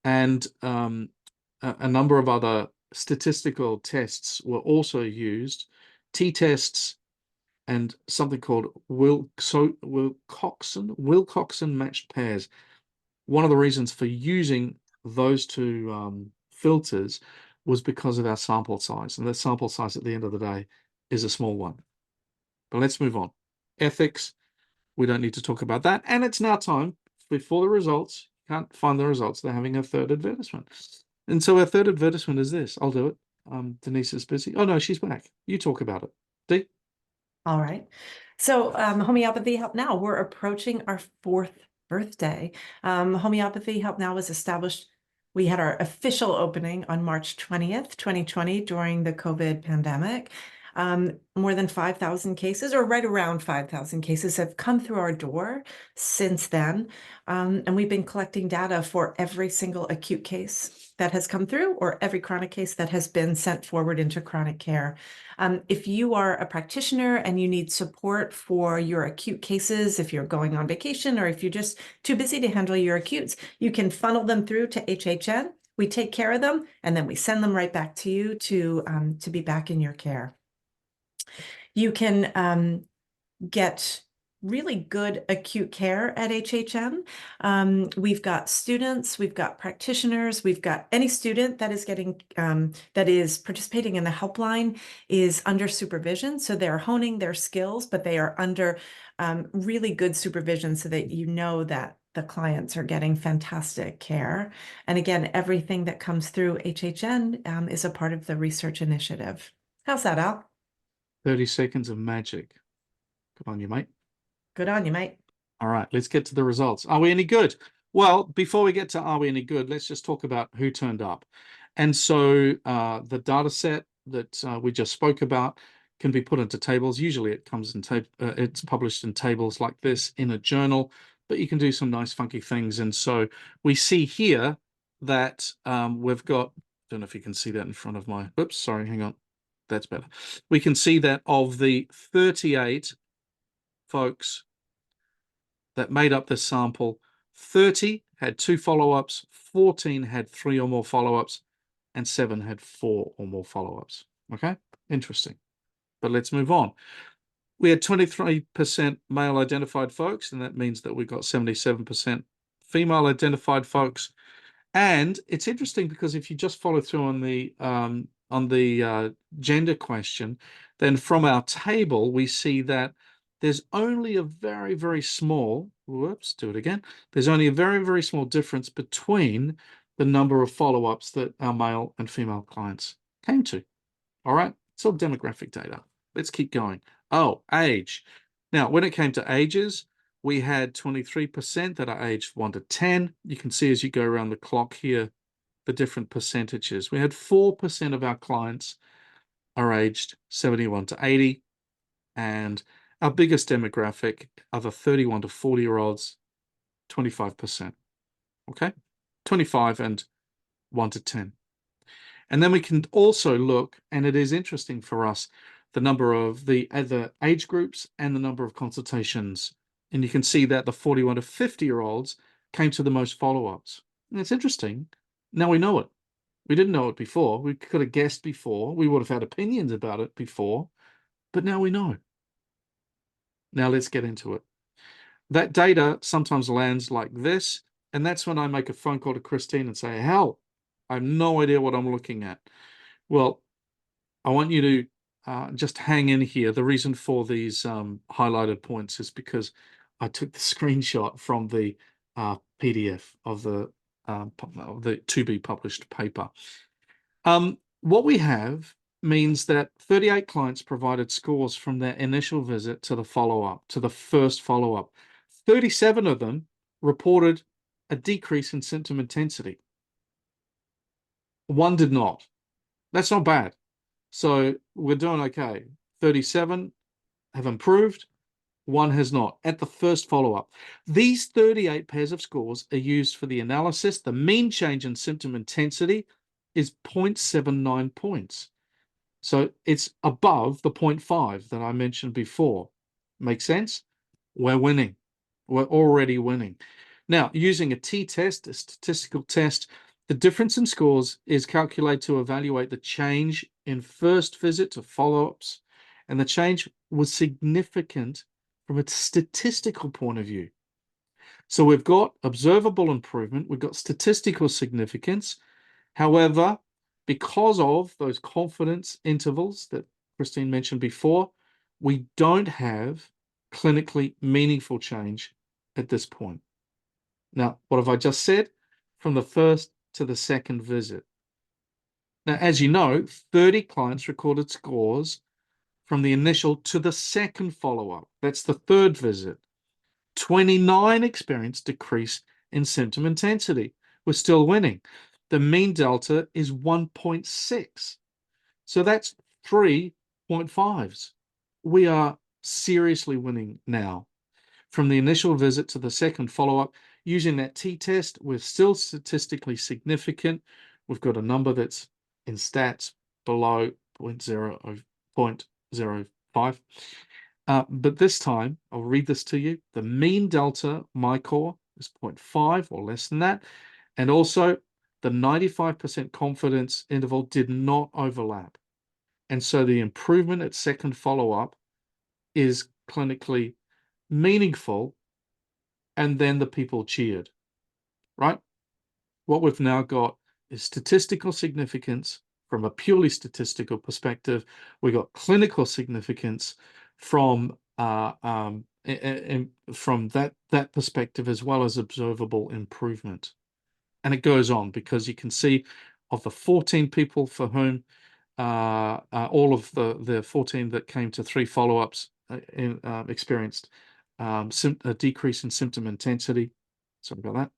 And a number of other statistical tests were also used, t-tests and something called Wilcoxon matched pairs. One of the reasons for using those two filters was because of our sample size, and that sample size at the end of the day is a small one. But let's move on. Ethics, we don't need to talk about that. And it's now time before the results. Can't find the results. They're having a third advertisement. And so our third advertisement is this. I'll do it. Denise is busy. Oh, no, she's back. You talk about it. Dee? All right. So Homeopathy Help Now, we're approaching our 4th birthday. Homeopathy Help Now was established. We had our official opening on March 20th, 2020 during the COVID pandemic. More than 5,000 cases, or right around 5,000 cases, have come through our door since then. And we've been collecting data for every single acute case that has come through, or every chronic case that has been sent forward into chronic care. If you are a practitioner and you need support for your acute cases, if you're going on vacation, or if you're just too busy to handle your acutes, you can funnel them through to HHN. We take care of them, and then we send them right back to you to be back in your care. You can get really good acute care at HHM. We've got students, we've got practitioners, we've got any student that is getting that is participating in the helpline is under supervision. So they're honing their skills, but they are under really good supervision so that you know that the clients are getting fantastic care. And again, everything that comes through HHN is a part of the research initiative. How's that, Al? 30 seconds of magic. Good on you, mate. Good on you, mate. All right, let's get to the results. Are we any good? Well, before we get to are we any good, let's just talk about who turned up. And so the data set that we just spoke about can be put into tables. Usually it comes in it's published in tables like this in a journal, but you can do some nice funky things. And so we see here that we've got, don't know if you can see that in front of my, oops, sorry, hang on. That's better. We can see that of the 38 folks that made up this sample, 30 had 2 follow-ups, 14 had 3 or more follow-ups, and 7 had 4 or more follow-ups. Okay, interesting. But let's move on. We had 23% male identified folks, and that means that we got 77% female identified folks. And it's interesting because if you just follow through on the gender question, then from our table we see that there's only a very, very small, whoops, do it again. There's only a very, very small difference between the number of follow-ups that our male and female clients came to. All right, it's all demographic data. Let's keep going. Oh, age. Now, when it came to ages, we had 23% that are aged 1 to 10. You can see as you go around the clock here, the different percentages. We had 4% of our clients are aged 71 to 80. And our biggest demographic are the 31 to 40-year-olds, 25%. Okay? 25 and 1 to 10. And then we can also look, and it is interesting for us, the number of the other age groups and the number of consultations. And you can see that the 41 to 50-year-olds came to the most follow-ups. And it's interesting. Now we know it. We didn't know it before. We could have guessed before. We would have had opinions about it before. But now we know. Now let's get into it. That data sometimes lands like this. And that's when I make a phone call to Christine and say, hell, I have no idea what I'm looking at. Well, I want you to just hang in here. The reason for these highlighted points is because I took the screenshot from the PDF of the to-be published paper. What we have means that 38 clients provided scores from their initial visit to the follow-up, to the first follow-up. 37 of them reported a decrease in symptom intensity. 1 did not. That's not bad. So we're doing okay. 37 have improved, 1 has not at the first follow-up. These 38 pairs of scores are used for the analysis. The mean change in symptom intensity is 0.79 points. So it's above the 0.5 that I mentioned before. Make sense? We're winning. We're already winning. Now, using a t-test, a statistical test, the difference in scores is calculated to evaluate the change in first visit to follow-ups, and the change was significant from a statistical point of view. So we've got observable improvement, we've got statistical significance. However, because of those confidence intervals that Christine mentioned before, we don't have clinically meaningful change at this point. Now, what have I just said? From the first to the second visit. Now, as you know, 30 clients recorded scores from the initial to the second follow-up. That's the third visit. 29 experienced decrease in symptom intensity. We're still winning. The mean delta is 1.6. So that's 3.5s. We are seriously winning now. From the initial visit to the second follow-up, using that t-test, we're still statistically significant. We've got a number that's in stats below 0.05. But this time, I'll read this to you. The mean delta MyCore is 0.5 or less than that. And also, the 95% confidence interval did not overlap. And so the improvement at second follow-up is clinically meaningful, and then the people cheered, right? What we've now got is statistical significance from a purely statistical perspective. We got clinical significance from from that perspective, as well as observable improvement. And it goes on, because you can see of the 14 people for whom all of the 14 that came to 3 follow-ups experienced a decrease in symptom intensity. Sorry about that.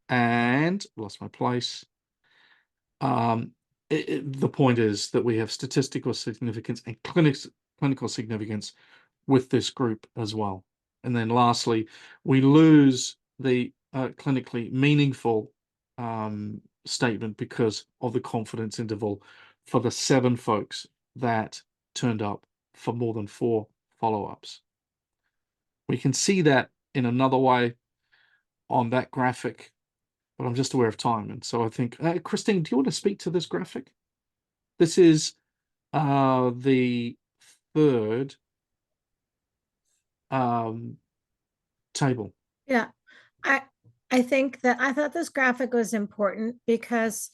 And lost my place. The point is that we have statistical significance and clinical significance with this group as well. And then lastly, we lose the clinically meaningful statement because of the confidence interval for the 7 folks that turned up for more than 4 follow-ups. We can see that in another way on that graphic, but I'm just aware of time. And so I think, Christine, do you want to speak to this graphic? This is the 3rd table. Yeah, I think that I thought this graphic was important because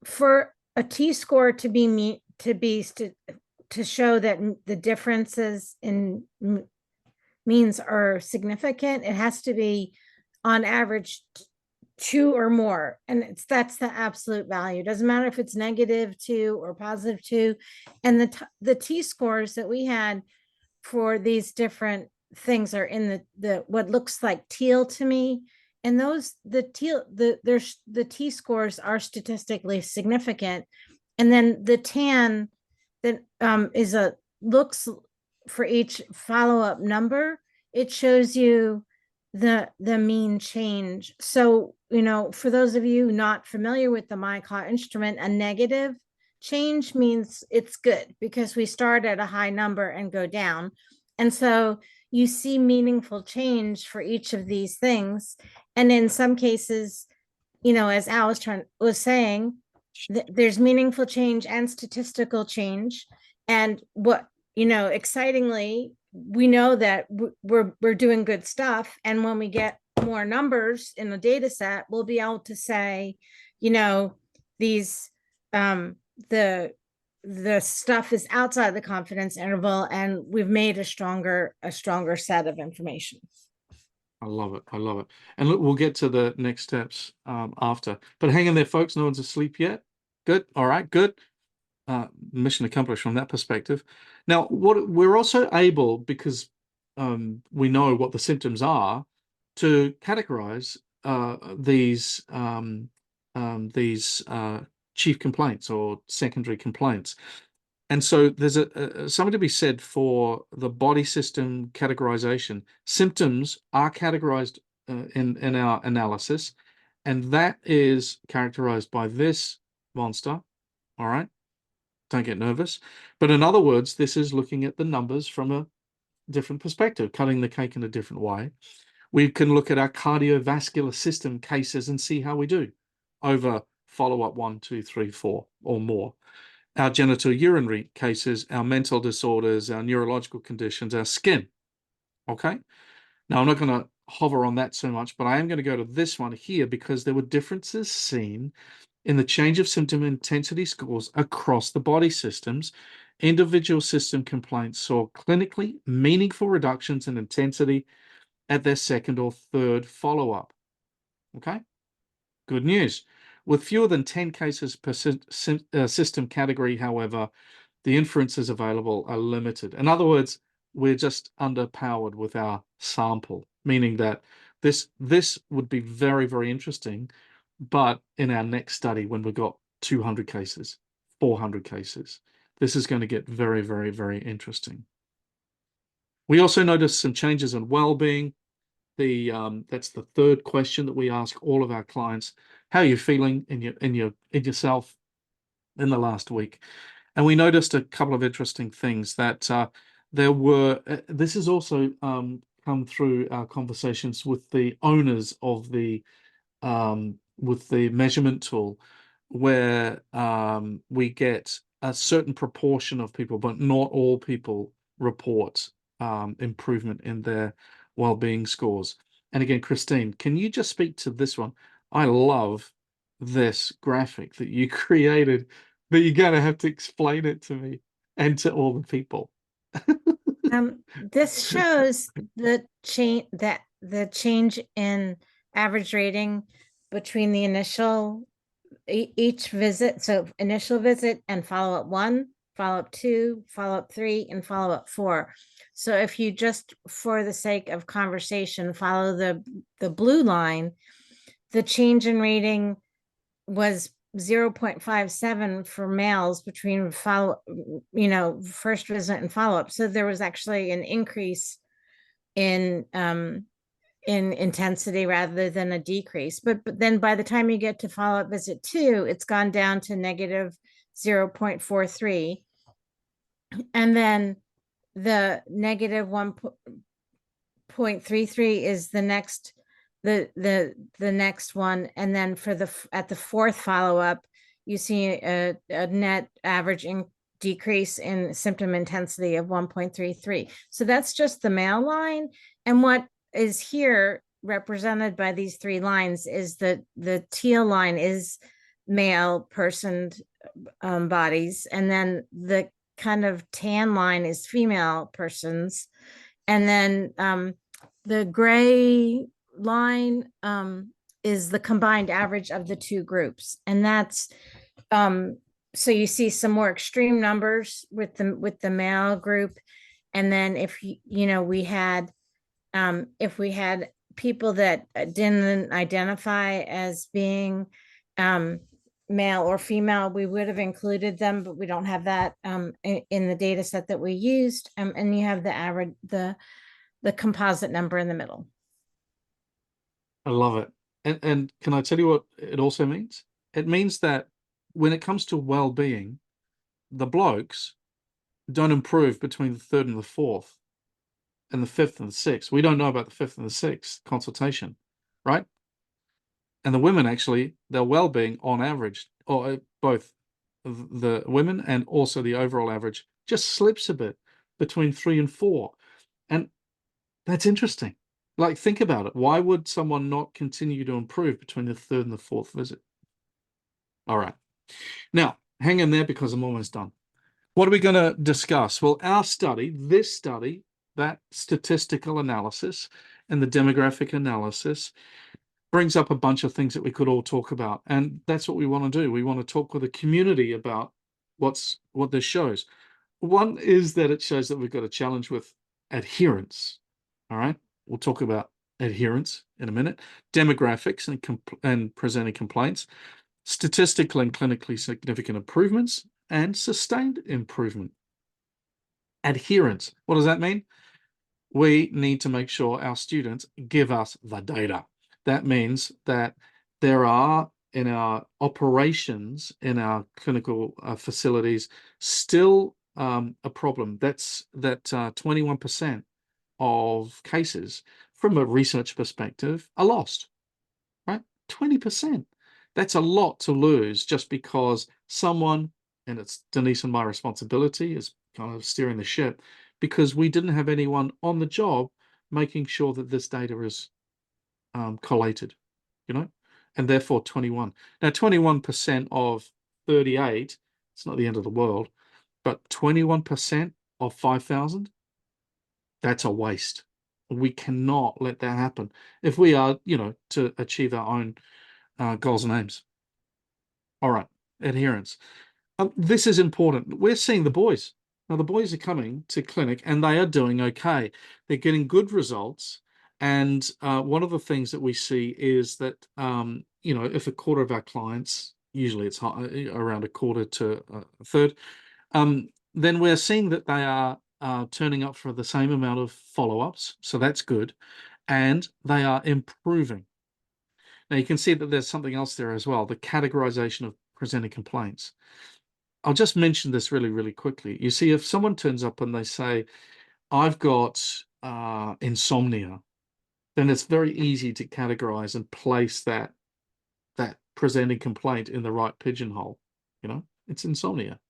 for a T-score to be to show that the differences in means are significant, it has to be on average 2 or more, and that's the absolute value. Doesn't matter if it's -2 or +2. And the T-scores that we had for these different things are in the what looks like teal to me, and those the T-scores are statistically significant. And then the tan that is a looks for each follow-up number, it shows you the mean change. So, you know, for those of you not familiar with the MyClaw instrument, a negative change means it's good because we start at a high number and go down. And so you see meaningful change for each of these things. And in some cases, you know, as Alice was saying, there's meaningful change and statistical change. And what, you know, excitingly, we know that we're doing good stuff. And when we get more numbers in the data set, we'll be able to say, you know, these the stuff is outside the confidence interval, and we've made a stronger set of information. I love it. I love it. And look, we'll get to the next steps after. But hang in there, folks. No one's asleep yet. Good. All right. Good. Mission accomplished from that perspective. Now, what we're also able, because we know what the symptoms are, to categorize these chief complaints or secondary complaints. And so there's something to be said for the body system categorization. Symptoms are categorized in our analysis, and that is characterized by this monster. All right. Don't get nervous. But in other words, this is looking at the numbers from a different perspective, cutting the cake in a different way. We can look at our cardiovascular system cases and see how we do over follow-up 1, 2, 3, 4 or more. Our genital urinary cases, our mental disorders, our neurological conditions, our skin. Okay. Now, I'm not going to hover on that so much, but I am going to go to this one here because there were differences seen in the change of symptom intensity scores across the body systems. Individual system complaints saw clinically meaningful reductions in intensity at their 2nd or 3rd follow-up. Okay, good news. With fewer than 10 cases per system category, however, the inferences available are limited. In other words, we're just underpowered with our sample, meaning that this would be very, very interesting. But in our next study, when we've got 200 cases, 400 cases, this is going to get very, very, very interesting. We also noticed some changes in well-being. That's the 3rd question that we ask all of our clients: how are you feeling in yourself in the last week? And we noticed a couple of interesting things that there were. This has also come through our conversations with the owners of the with the measurement tool, where we get a certain proportion of people, but not all people, report improvement in their well-being scores. And again, Christine, can you just speak to this one? I love this graphic that you created, but you're going to have to explain it to me and to all the people. This shows the change in average rating between the initial each visit. So initial visit and follow-up 1, follow-up 2, follow-up 3, and follow-up 4. So if you just, for the sake of conversation, follow the blue line, the change in rating was 0.57 for males between first visit and follow-up. So there was actually an increase in intensity rather than a decrease. But then by the time you get to follow-up visit 2, it's gone down to negative 0.43. And then the negative 1.33 is the next one. And then at the 4th follow-up, you see a net average decrease in symptom intensity of 1.33. So that's just the male line. And what is here represented by these 3 lines is the teal line is male person bodies, and then the kind of tan line is female persons, and then the gray line is the combined average of the 2 groups. And that's so you see some more extreme numbers with the male group. And then if we had people that didn't identify as being male or female, we would have included them, but we don't have that in the data set that we used. And you have the average, the composite number in the middle. I love it. And can I tell you what it also means? It means that when it comes to well-being, the blokes don't improve between the 3rd and the 4th and the 5th and the 6th. We don't know about the 5th and the 6th consultation, right? And the women, actually, their well-being on average, or both the women and also the overall average, just slips a bit between 3 and 4. And that's interesting. Like, think about it. Why would someone not continue to improve between the 3rd and the 4th visit? All right. Now, hang in there because I'm almost done. What are we going to discuss? Well, this study, that statistical analysis and the demographic analysis brings up a bunch of things that we could all talk about. And that's what we want to do. We want to talk with the community about what this shows. One is that it shows that we've got a challenge with adherence. All right. We'll talk about adherence in a minute, demographics and presenting complaints, statistical and clinically significant improvements, and sustained improvement. Adherence. What does that mean? We need to make sure our students give us the data. That means that there are, in our operations, in our clinical facilities, still a problem. That's that 21% of cases from a research perspective are lost, right? 20%. That's a lot to lose just because someone, and it's Denise and my responsibility is kind of steering the ship, because we didn't have anyone on the job making sure that this data is collated, and therefore 21. Now, 21% of 38, it's not the end of the world, but 21% of 5,000, that's a waste. We cannot let that happen if we are, to achieve our own goals and aims. All right, adherence. This is important. We're seeing the boys. Now, the boys are coming to clinic and they are doing okay. They're getting good results. And one of the things that we see is that, if a quarter of our clients, usually it's around a quarter to a third, then we're seeing that they are turning up for the same amount of follow-ups. So that's good. And they are improving. Now, you can see that there's something else there as well, the categorization of presenting complaints. I'll just mention this really, really quickly. You see, if someone turns up and they say, I've got insomnia, then it's very easy to categorize and place that presenting complaint in the right pigeonhole. It's insomnia.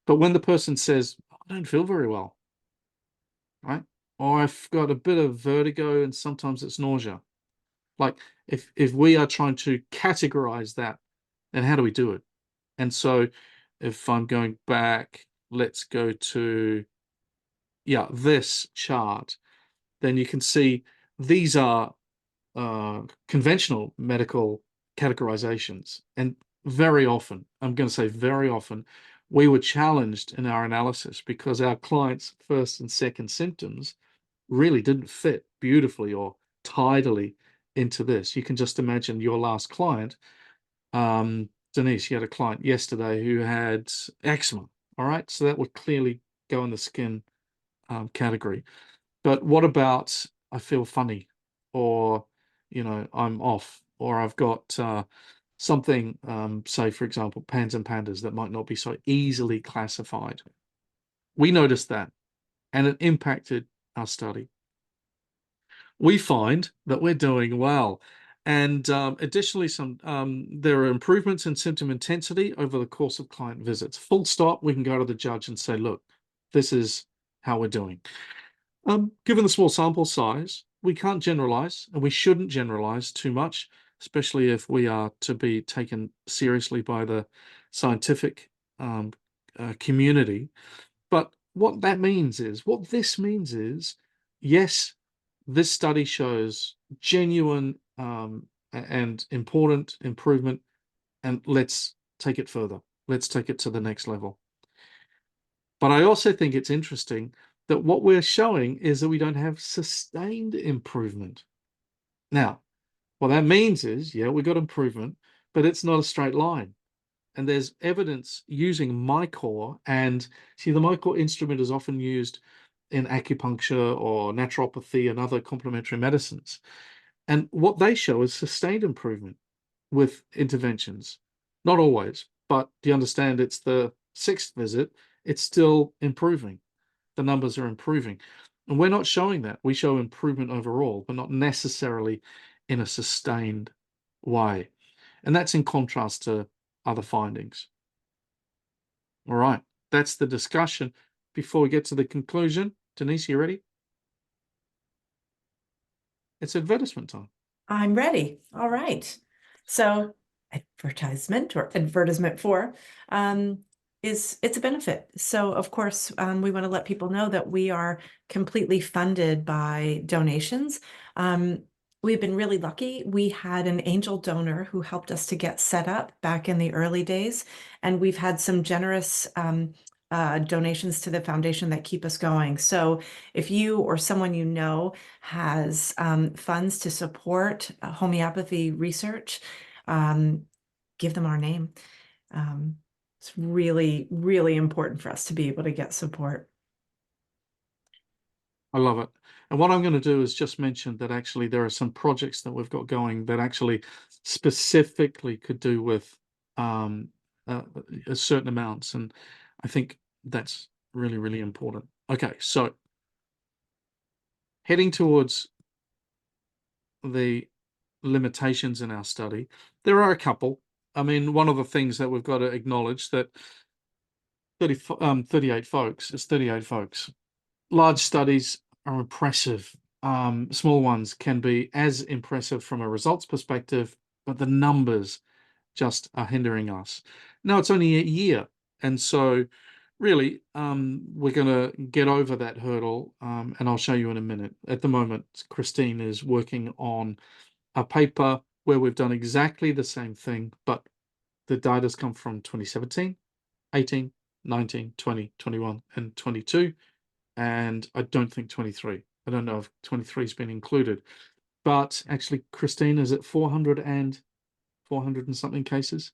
But when the person says, I don't feel very well, right? Or I've got a bit of vertigo and sometimes it's nausea. Like if we are trying to categorize that, then how do we do it? And so if I'm going back, let's go to, yeah, this chart, then you can see these are conventional medical categorizations. And very often, I'm going to say very often, we were challenged in our analysis because our clients' first and second symptoms really didn't fit beautifully or tidily into this. You can just imagine your last client, Denise, you had a client yesterday who had eczema. All right. So that would clearly go in the skin category. But what about I feel funny, or I'm off, or I've got something, say for example, pans and pandas that might not be so easily classified. We noticed that, and it impacted our study. We find that we're doing well. And additionally, there are improvements in symptom intensity over the course of client visits. Full stop, we can go to the judge and say, look, this is how we're doing. Given the small sample size, we can't generalize, and we shouldn't generalize too much, especially if we are to be taken seriously by the scientific community. But what this means is, yes, this study shows genuine and important improvement, and let's take it further. Let's take it to the next level. But I also think it's interesting that what we're showing is that we don't have sustained improvement. Now, what that means is, yeah, we got improvement, but it's not a straight line. And there's evidence using MyCore, and see, the MyCore instrument is often used in acupuncture or naturopathy and other complementary medicines. And what they show is sustained improvement with interventions. Not always, but do you understand it's the 6th visit, it's still improving. The numbers are improving. And we're not showing that. We show improvement overall, but not necessarily in a sustained way. And that's in contrast to other findings. All right, that's the discussion. Before we get to the conclusion, Denise, you ready? It's advertisement time. I'm ready. All right. So advertisement or advertisement for it's a benefit. So of course, we want to let people know that we are completely funded by donations. We've been really lucky. We had an angel donor who helped us to get set up back in the early days, and we've had some generous donations to the foundation that keep us going. So if you or someone you know has funds to support homeopathy research, give them our name. It's really, really important for us to be able to get support. I love it. And what I'm going to do is just mention that actually there are some projects that we've got going that actually specifically could do with a certain amounts. And I think that's really, really important. Okay, so heading towards the limitations in our study, there are a couple. I mean, one of the things that we've got to acknowledge that 38 folks is 38 folks. Large studies are impressive. Small ones can be as impressive from a results perspective, but the numbers just are hindering us. Now it's only a year, and so really we're going to get over that hurdle, and I'll show you in a minute. At the moment, Christine is working on a paper where we've done exactly the same thing, but the data's come from 2017, 18, 19, 20, 21, and 22. And I don't think 23. I don't know if 23 has been included. But actually, Christine, is it 400 and something cases?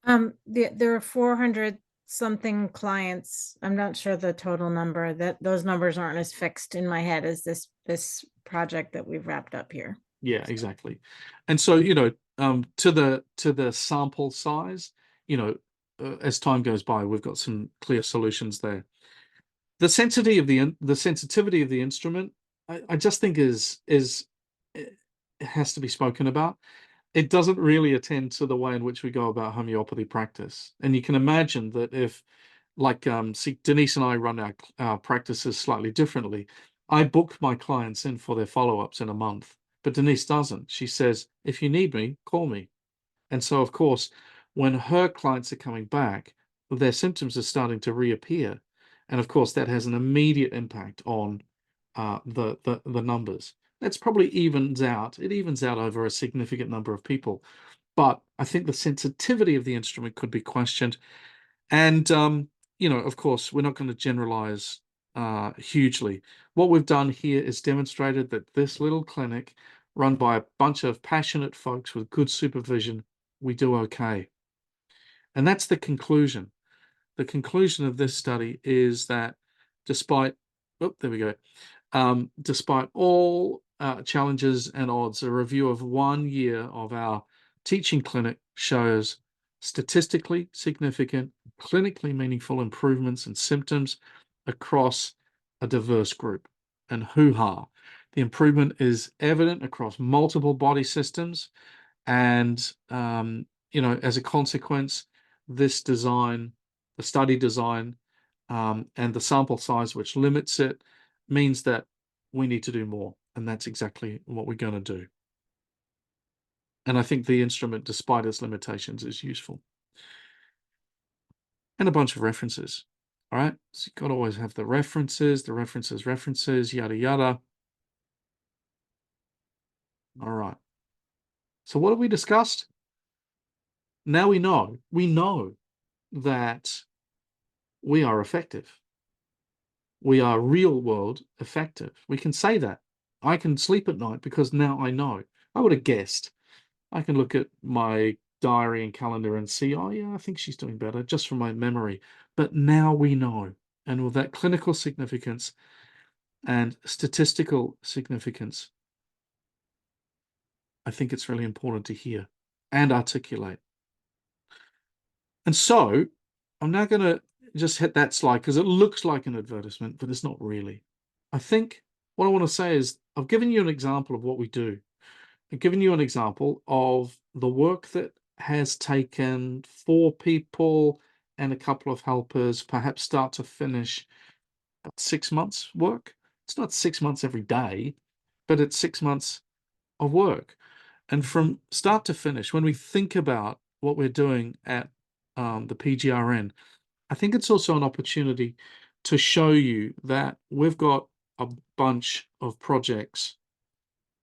There are 400 something clients. I'm not sure the total number. That those numbers aren't as fixed in my head as this project that we've wrapped up here. Yeah, exactly. And so, to the sample size, as time goes by, we've got some clear solutions there. The sensitivity of the instrument, I just think it has to be spoken about. It doesn't really attend to the way in which we go about homeopathy practice. And you can imagine that if like see, Denise and I run our practices slightly differently. I book my clients in for their follow-ups in a month, but Denise doesn't. She says, if you need me, call me. And so, of course, when her clients are coming back, their symptoms are starting to reappear. And of course, that has an immediate impact on the numbers. That's probably evens out. It evens out over a significant number of people. But I think the sensitivity of the instrument could be questioned. And, you know, of course, we're not going to generalize hugely. What we've done here is demonstrated that this little clinic, run by a bunch of passionate folks with good supervision, we do okay. And that's the conclusion. The conclusion of this study is that despite, oh, there we go. Despite all challenges and odds, a review of 1 year of our teaching clinic shows statistically significant, clinically meaningful improvements in symptoms across a diverse group. And hoo-ha, the improvement is evident across multiple body systems. And, you know, as a consequence, this design, the study design, and the sample size, which limits it, means that we need to do more. And that's exactly what we're going to do. And I think the instrument, despite its limitations, is useful. And a bunch of references. All right. So you've got to always have the references, yada, yada. All right. So what have we discussed? Now we know that we are effective. We are real world effective. We can say that. I can sleep at night because now I know. I would have guessed. I can look at my diary and calendar and see, oh yeah, I think she's doing better just from my memory. But now we know. And with that clinical significance and statistical significance, I think it's really important to hear and articulate. And so I'm now going to just hit that slide because it looks like an advertisement, but it's not really. I think what I want to say is I've given you an example of what we do. I've given you an example of the work that has taken 4 people and a couple of helpers, perhaps start to finish, about 6 months work. It's not 6 months every day, but it's 6 months of work. And from start to finish, when we think about what we're doing at the PGRN, I think it's also an opportunity to show you that we've got a bunch of projects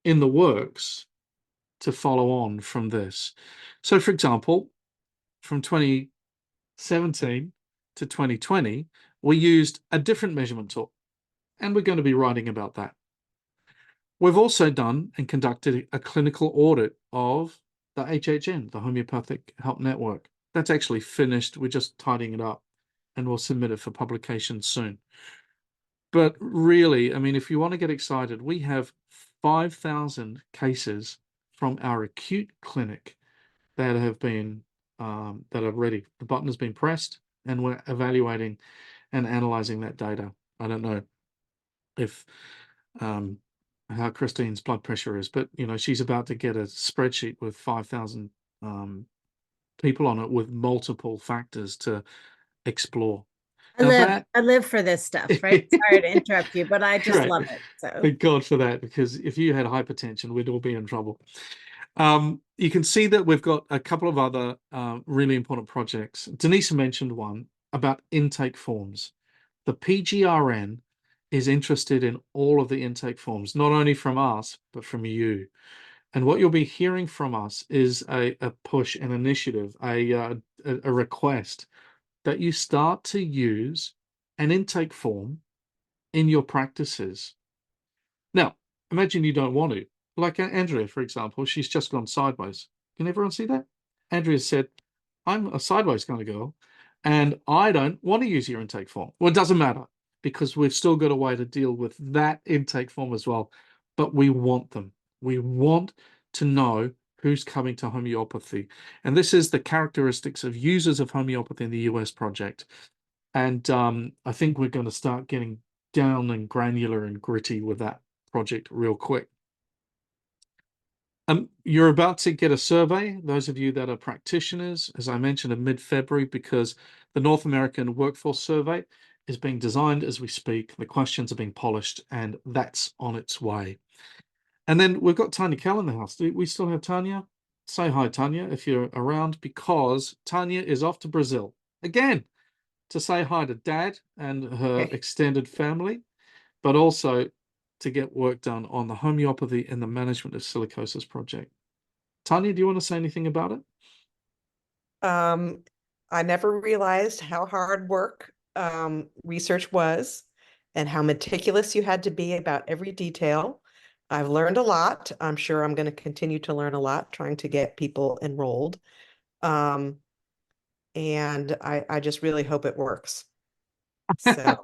in the works to follow on from this. So, for example, from 2017 to 2020, we used a different measurement tool, and we're going to be writing about that. We've also done and conducted a clinical audit of the HHN, the Homeopathic Help Network. That's actually finished. We're just tidying it up, and we'll submit it for publication soon. But really, I mean, if you want to get excited, we have 5,000 cases from our acute clinic that have been that are ready. The button has been pressed, and we're evaluating and analyzing that data. I don't know if how Christine's blood pressure is, but you know, she's about to get a spreadsheet with 5,000 people on it with multiple factors to explore. I live for this stuff, right? Sorry to interrupt you, but I just Right. love it. So Thank God for that, because if you had hypertension, we'd all be in trouble. You can see that we've got a couple of other really important projects. Denise mentioned one about intake forms. The PGRN is interested in all of the intake forms, not only from us, but from you. And what you'll be hearing from us is a push, an initiative, a request that you start to use an intake form in your practices. Now, imagine you don't want to. Like Andrea, for example, she's just gone sideways. Can everyone see that? Andrea said, I'm a sideways kind of girl, and I don't want to use your intake form. Well, it doesn't matter, because we've still got a way to deal with that intake form as well. But we want them. We want to know who's coming to homeopathy. And this is the characteristics of users of homeopathy in the US project. And I think we're going to start getting down and granular and gritty with that project real quick. You're about to get a survey, those of you that are practitioners, as I mentioned, in mid-February, because the North American Workforce Survey is being designed as we speak. The questions are being polished, and that's on its way. And then we've got Tanya Kell in the house. Do we still have Tanya? Say hi, Tanya, if you're around, because Tanya is off to Brazil again to say hi to Dad and her extended family, but also to get work done on the homeopathy and the management of silicosis project. Tanya, do you want to say anything about it? I never realized how hard work research was and how meticulous you had to be about every detail. I've learned a lot. I'm sure I'm going to continue to learn a lot trying to get people enrolled. And I just really hope it works. So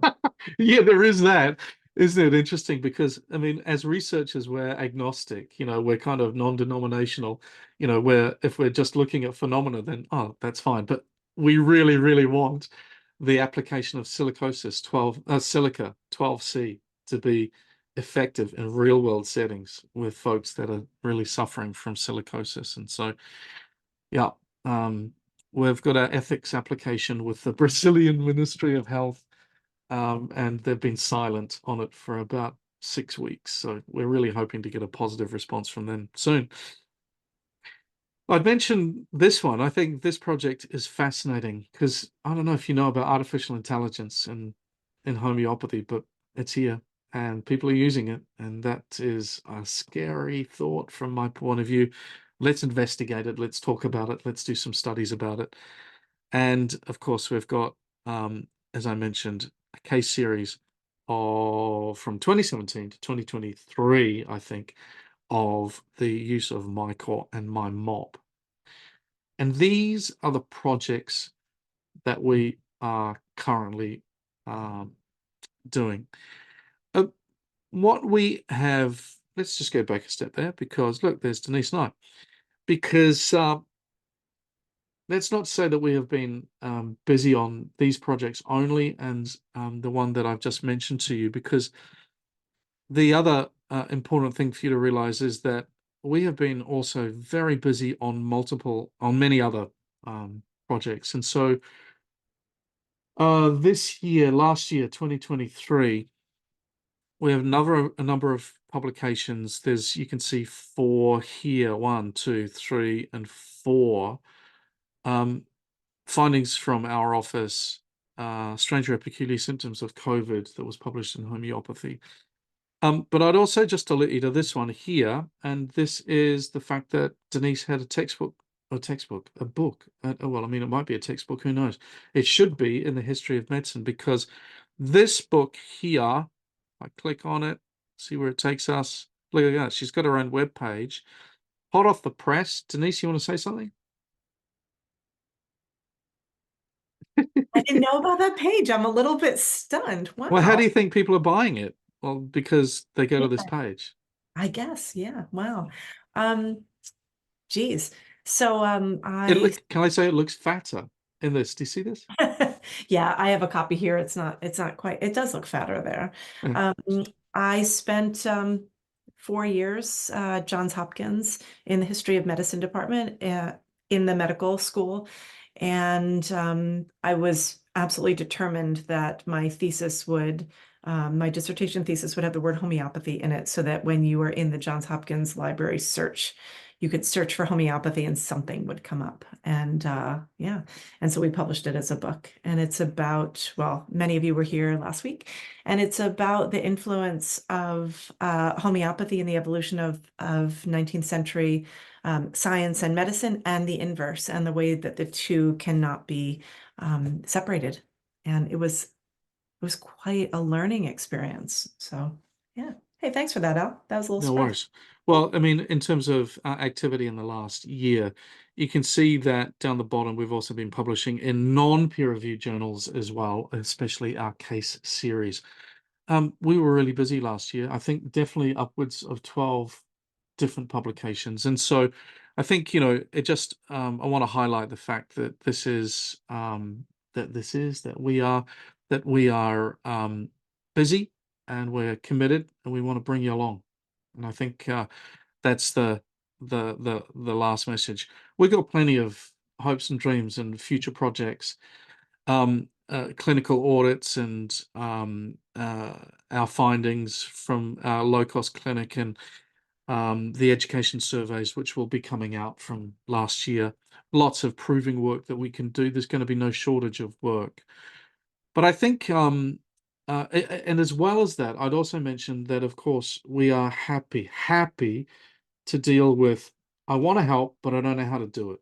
Yeah, there is that. Isn't it interesting? Because I mean, as researchers, we're agnostic, we're kind of non-denominational, where if we're just looking at phenomena, then oh, that's fine. But we really, really want the application of silica 12C to be effective in real world settings with folks that are really suffering from silicosis. And so, yeah, we've got our ethics application with the Brazilian Ministry of Health, and they've been silent on it for about 6 weeks. So we're really hoping to get a positive response from them soon. I'd mentioned this one. I think this project is fascinating because I don't know if you know about artificial intelligence in homeopathy, but it's here and people are using it. And that is a scary thought from my point of view. Let's investigate it. Let's talk about it. Let's do some studies about it. And of course, we've got, as I mentioned, a case series from 2017 to 2023, I think, of the use of MyCore and MyMop. And these are the projects that we are currently doing. What we have, let's just go back a step there, because look, there's Denise and I. Because let's not say that we have been busy on these projects only and the one that I've just mentioned to you, because the other important thing for you to realize is that we have been also very busy on many other projects. And so last year, 2023, we have a number of publications. You can see 4 here, 1, 2, 3, and 4. Findings from our office, strange or peculiar symptoms of COVID, that was published in Homeopathy. But I'd also just alert you to this one here, and this is the fact that Denise had a book. Well, I mean, it might be a textbook, who knows? It should be in the history of medicine, because this book here, I click on it, see where it takes us. Look at that, she's got her own web page. Hot off the press. Denise, you want to say something? I didn't know about that page. I'm a little bit stunned. Wow. Well, how do you think people are buying it? Well, because they go to this Yeah. page. I guess, yeah. Wow. Geez. So Can I say it looks fatter in this? Do you see this? yeah, I have a copy here. It's not quite, it does look fatter there. Yeah. I spent 4 years Johns Hopkins in the history of medicine department in the medical school. And I was absolutely determined that my dissertation thesis would have the word homeopathy in it, so that when you were in the Johns Hopkins Library search, you could search for homeopathy and something would come up. And yeah, and so we published it as a book. And it's about, well, many of you were here last week, and it's about the influence of homeopathy in the evolution of 19th century science and medicine, and the inverse, and the way that the two cannot be separated. And it was quite a learning experience. So yeah. Hey, thanks for that, Al. That was a little No surprise. worries. Well, I mean, in terms of activity in the last year, you can see that down the bottom, we've also been publishing in non-peer-reviewed journals as well, especially our case series. We were really busy last year. I think definitely upwards of 12 different publications. And so I think, it just, I want to highlight the fact that we are busy, and we're committed, and we want to bring you along. And I think that's the the last message. We've got plenty of hopes and dreams and future projects, clinical audits, and our findings from our low-cost clinic, and the education surveys, which will be coming out from last year. Lots of proving work that we can do. There's going to be no shortage of work. But I think, and as well as that, I'd also mention that, of course, we are happy to deal with, I want to help, but I don't know how to do it.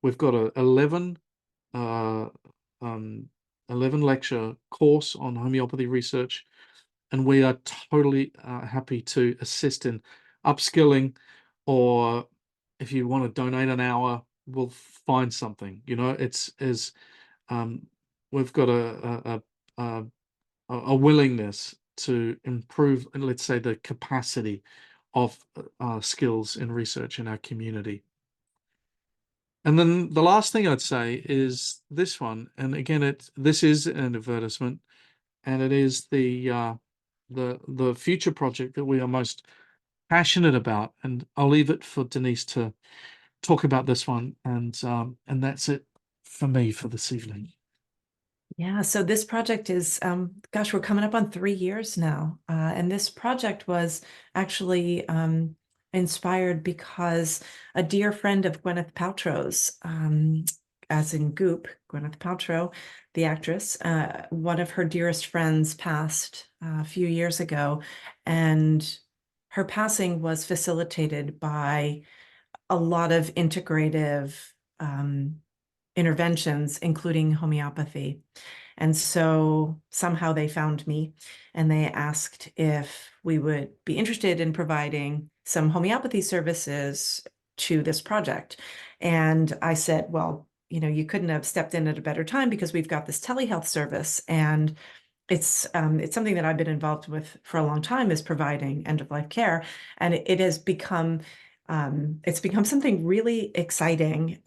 We've got a 11 lecture course on homeopathy research, and we are totally happy to assist in upskilling, or if you want to donate an hour, we'll find something. We've got a willingness to improve, and let's say, the capacity of skills in research in our community. And then the last thing I'd say is this one, and again, this is an advertisement, and it is the future project that we are most passionate about. And I'll leave it for Denise to talk about this one, and that's it for me for this evening. Yeah, so this project is, gosh, we're coming up on 3 years now. And this project was actually inspired because a dear friend of Gwyneth Paltrow's, as in Goop, Gwyneth Paltrow, the actress, one of her dearest friends passed a few years ago. And her passing was facilitated by a lot of integrative interventions, including homeopathy. And so somehow they found me, and they asked if we would be interested in providing some homeopathy services to this project. And I said, well, you couldn't have stepped in at a better time, because we've got this telehealth service, and it's something that I've been involved with for a long time, is providing end-of-life care. And it has become something really exciting.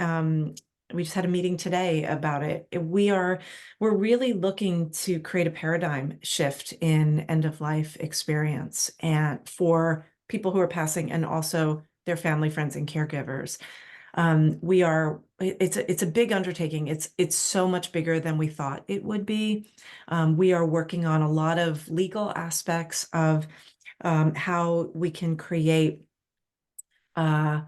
We just had a meeting today about it. We're really looking to create a paradigm shift in end-of-life experience, and for people who are passing, and also their family, friends, and caregivers. It's a big undertaking. It's so much bigger than we thought it would be. We are working on a lot of legal aspects of how we can create a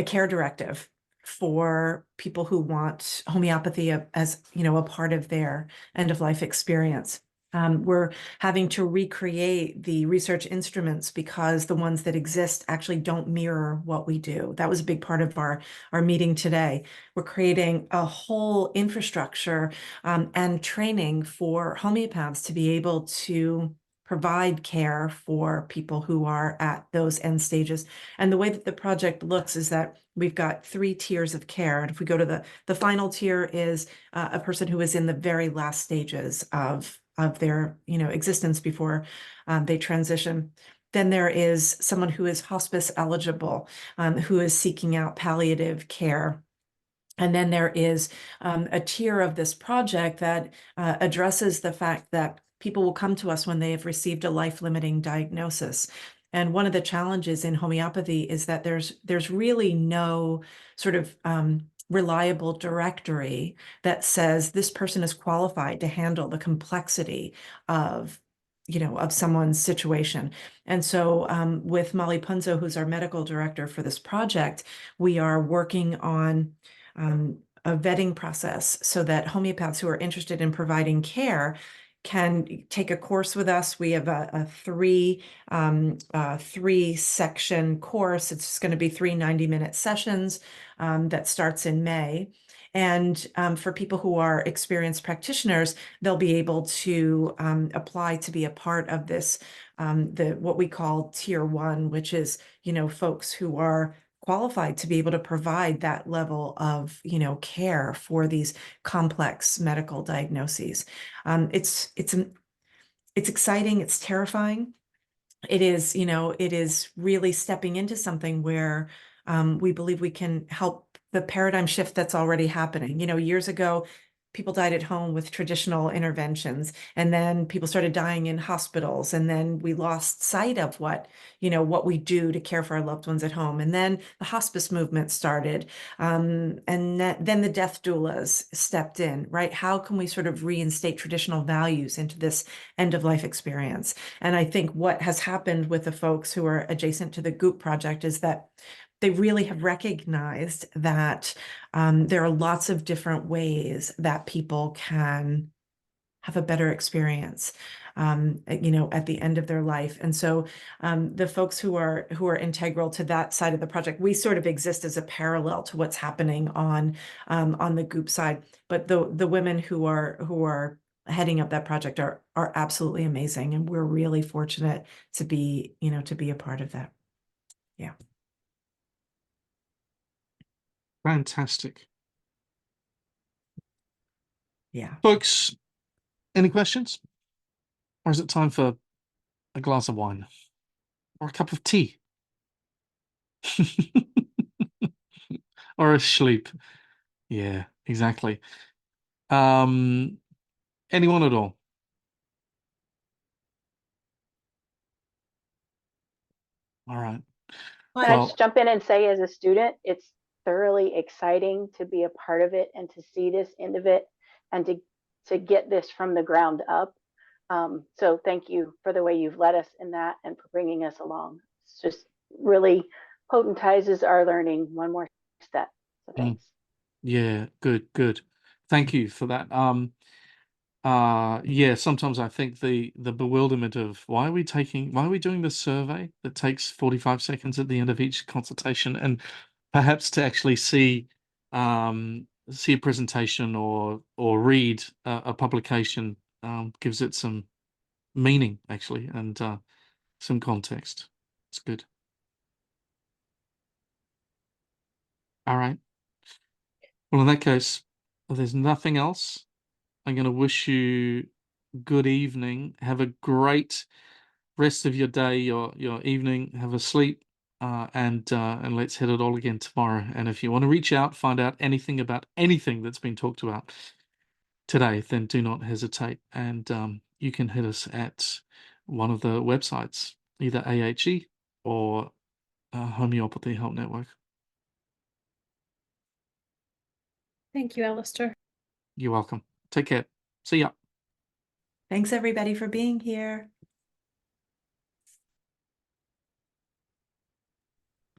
care directive for people who want homeopathy as a part of their end-of-life experience. We're having to recreate the research instruments, because the ones that exist actually don't mirror what we do. That was a big part of our meeting today. We're creating a whole infrastructure and training for homeopaths to be able to provide care for people who are at those end stages. And the way that the project looks is that we've got 3 tiers of care. And if we go to the final tier, is a person who is in the very last stages of their existence before they transition. Then there is someone who is hospice eligible, who is seeking out palliative care. And then there is a tier of this project that addresses the fact that people will come to us when they have received a life-limiting diagnosis. And one of the challenges in homeopathy is that there's really no sort of reliable directory that says this person is qualified to handle the complexity of someone's situation. And so with Molly Punzo, who's our medical director for this project, we are working on a vetting process so that homeopaths who are interested in providing care can take a course with us. We have a 3-section course. It's going to be 3 90-minute sessions that starts in May. And for people who are experienced practitioners, they'll be able to apply to be a part of this, what we call Tier 1, which is, folks who are qualified to be able to provide that level of, care for these complex medical diagnoses. It's exciting. It's terrifying. It is really stepping into something where we believe we can help the paradigm shift that's already happening. Years ago, people died at home with traditional interventions, and then people started dying in hospitals, and then we lost sight of what we do to care for our loved ones at home. And then the hospice movement started, and then the death doulas stepped in, right? How can we sort of reinstate traditional values into this end of life experience? And I think what has happened with the folks who are adjacent to the Goop project is that they really have recognized that there are lots of different ways that people can have a better experience, at the end of their life. And so the folks who are integral to that side of the project, we sort of exist as a parallel to what's happening on the Goop side. But the women who are heading up that project are absolutely amazing, and we're really fortunate to be a part of that. Yeah. Fantastic. Yeah. Folks, any questions? Or is it time for a glass of wine? Or a cup of tea? Or a sleep? Yeah, exactly. Anyone at all? All right. Can I just jump in and say, as a student, it's thoroughly exciting to be a part of it and to see this end of it and to get this from the ground up. So thank you for the way you've led us in that and for bringing us along. It's just really potentizes our learning one more step. So thanks. Yeah, good. Thank you for that. Yeah, sometimes I think the bewilderment of why are we doing this survey that takes 45 seconds at the end of each consultation, and perhaps to actually see a presentation or read a publication gives it some meaning actually, and some context. It's good. All right. Well, in that case, if there's nothing else, I'm going to wish you good evening. Have a great rest of your day, your evening. Have a sleep, and let's hit it all again tomorrow. And if you want to reach out, find out anything about anything that's been talked about today, then do not hesitate. And you can hit us at one of the websites, either AHE or Homeopathy Help Network. Thank you, Alastair. You're welcome. Take care. See ya. Thanks everybody for being here.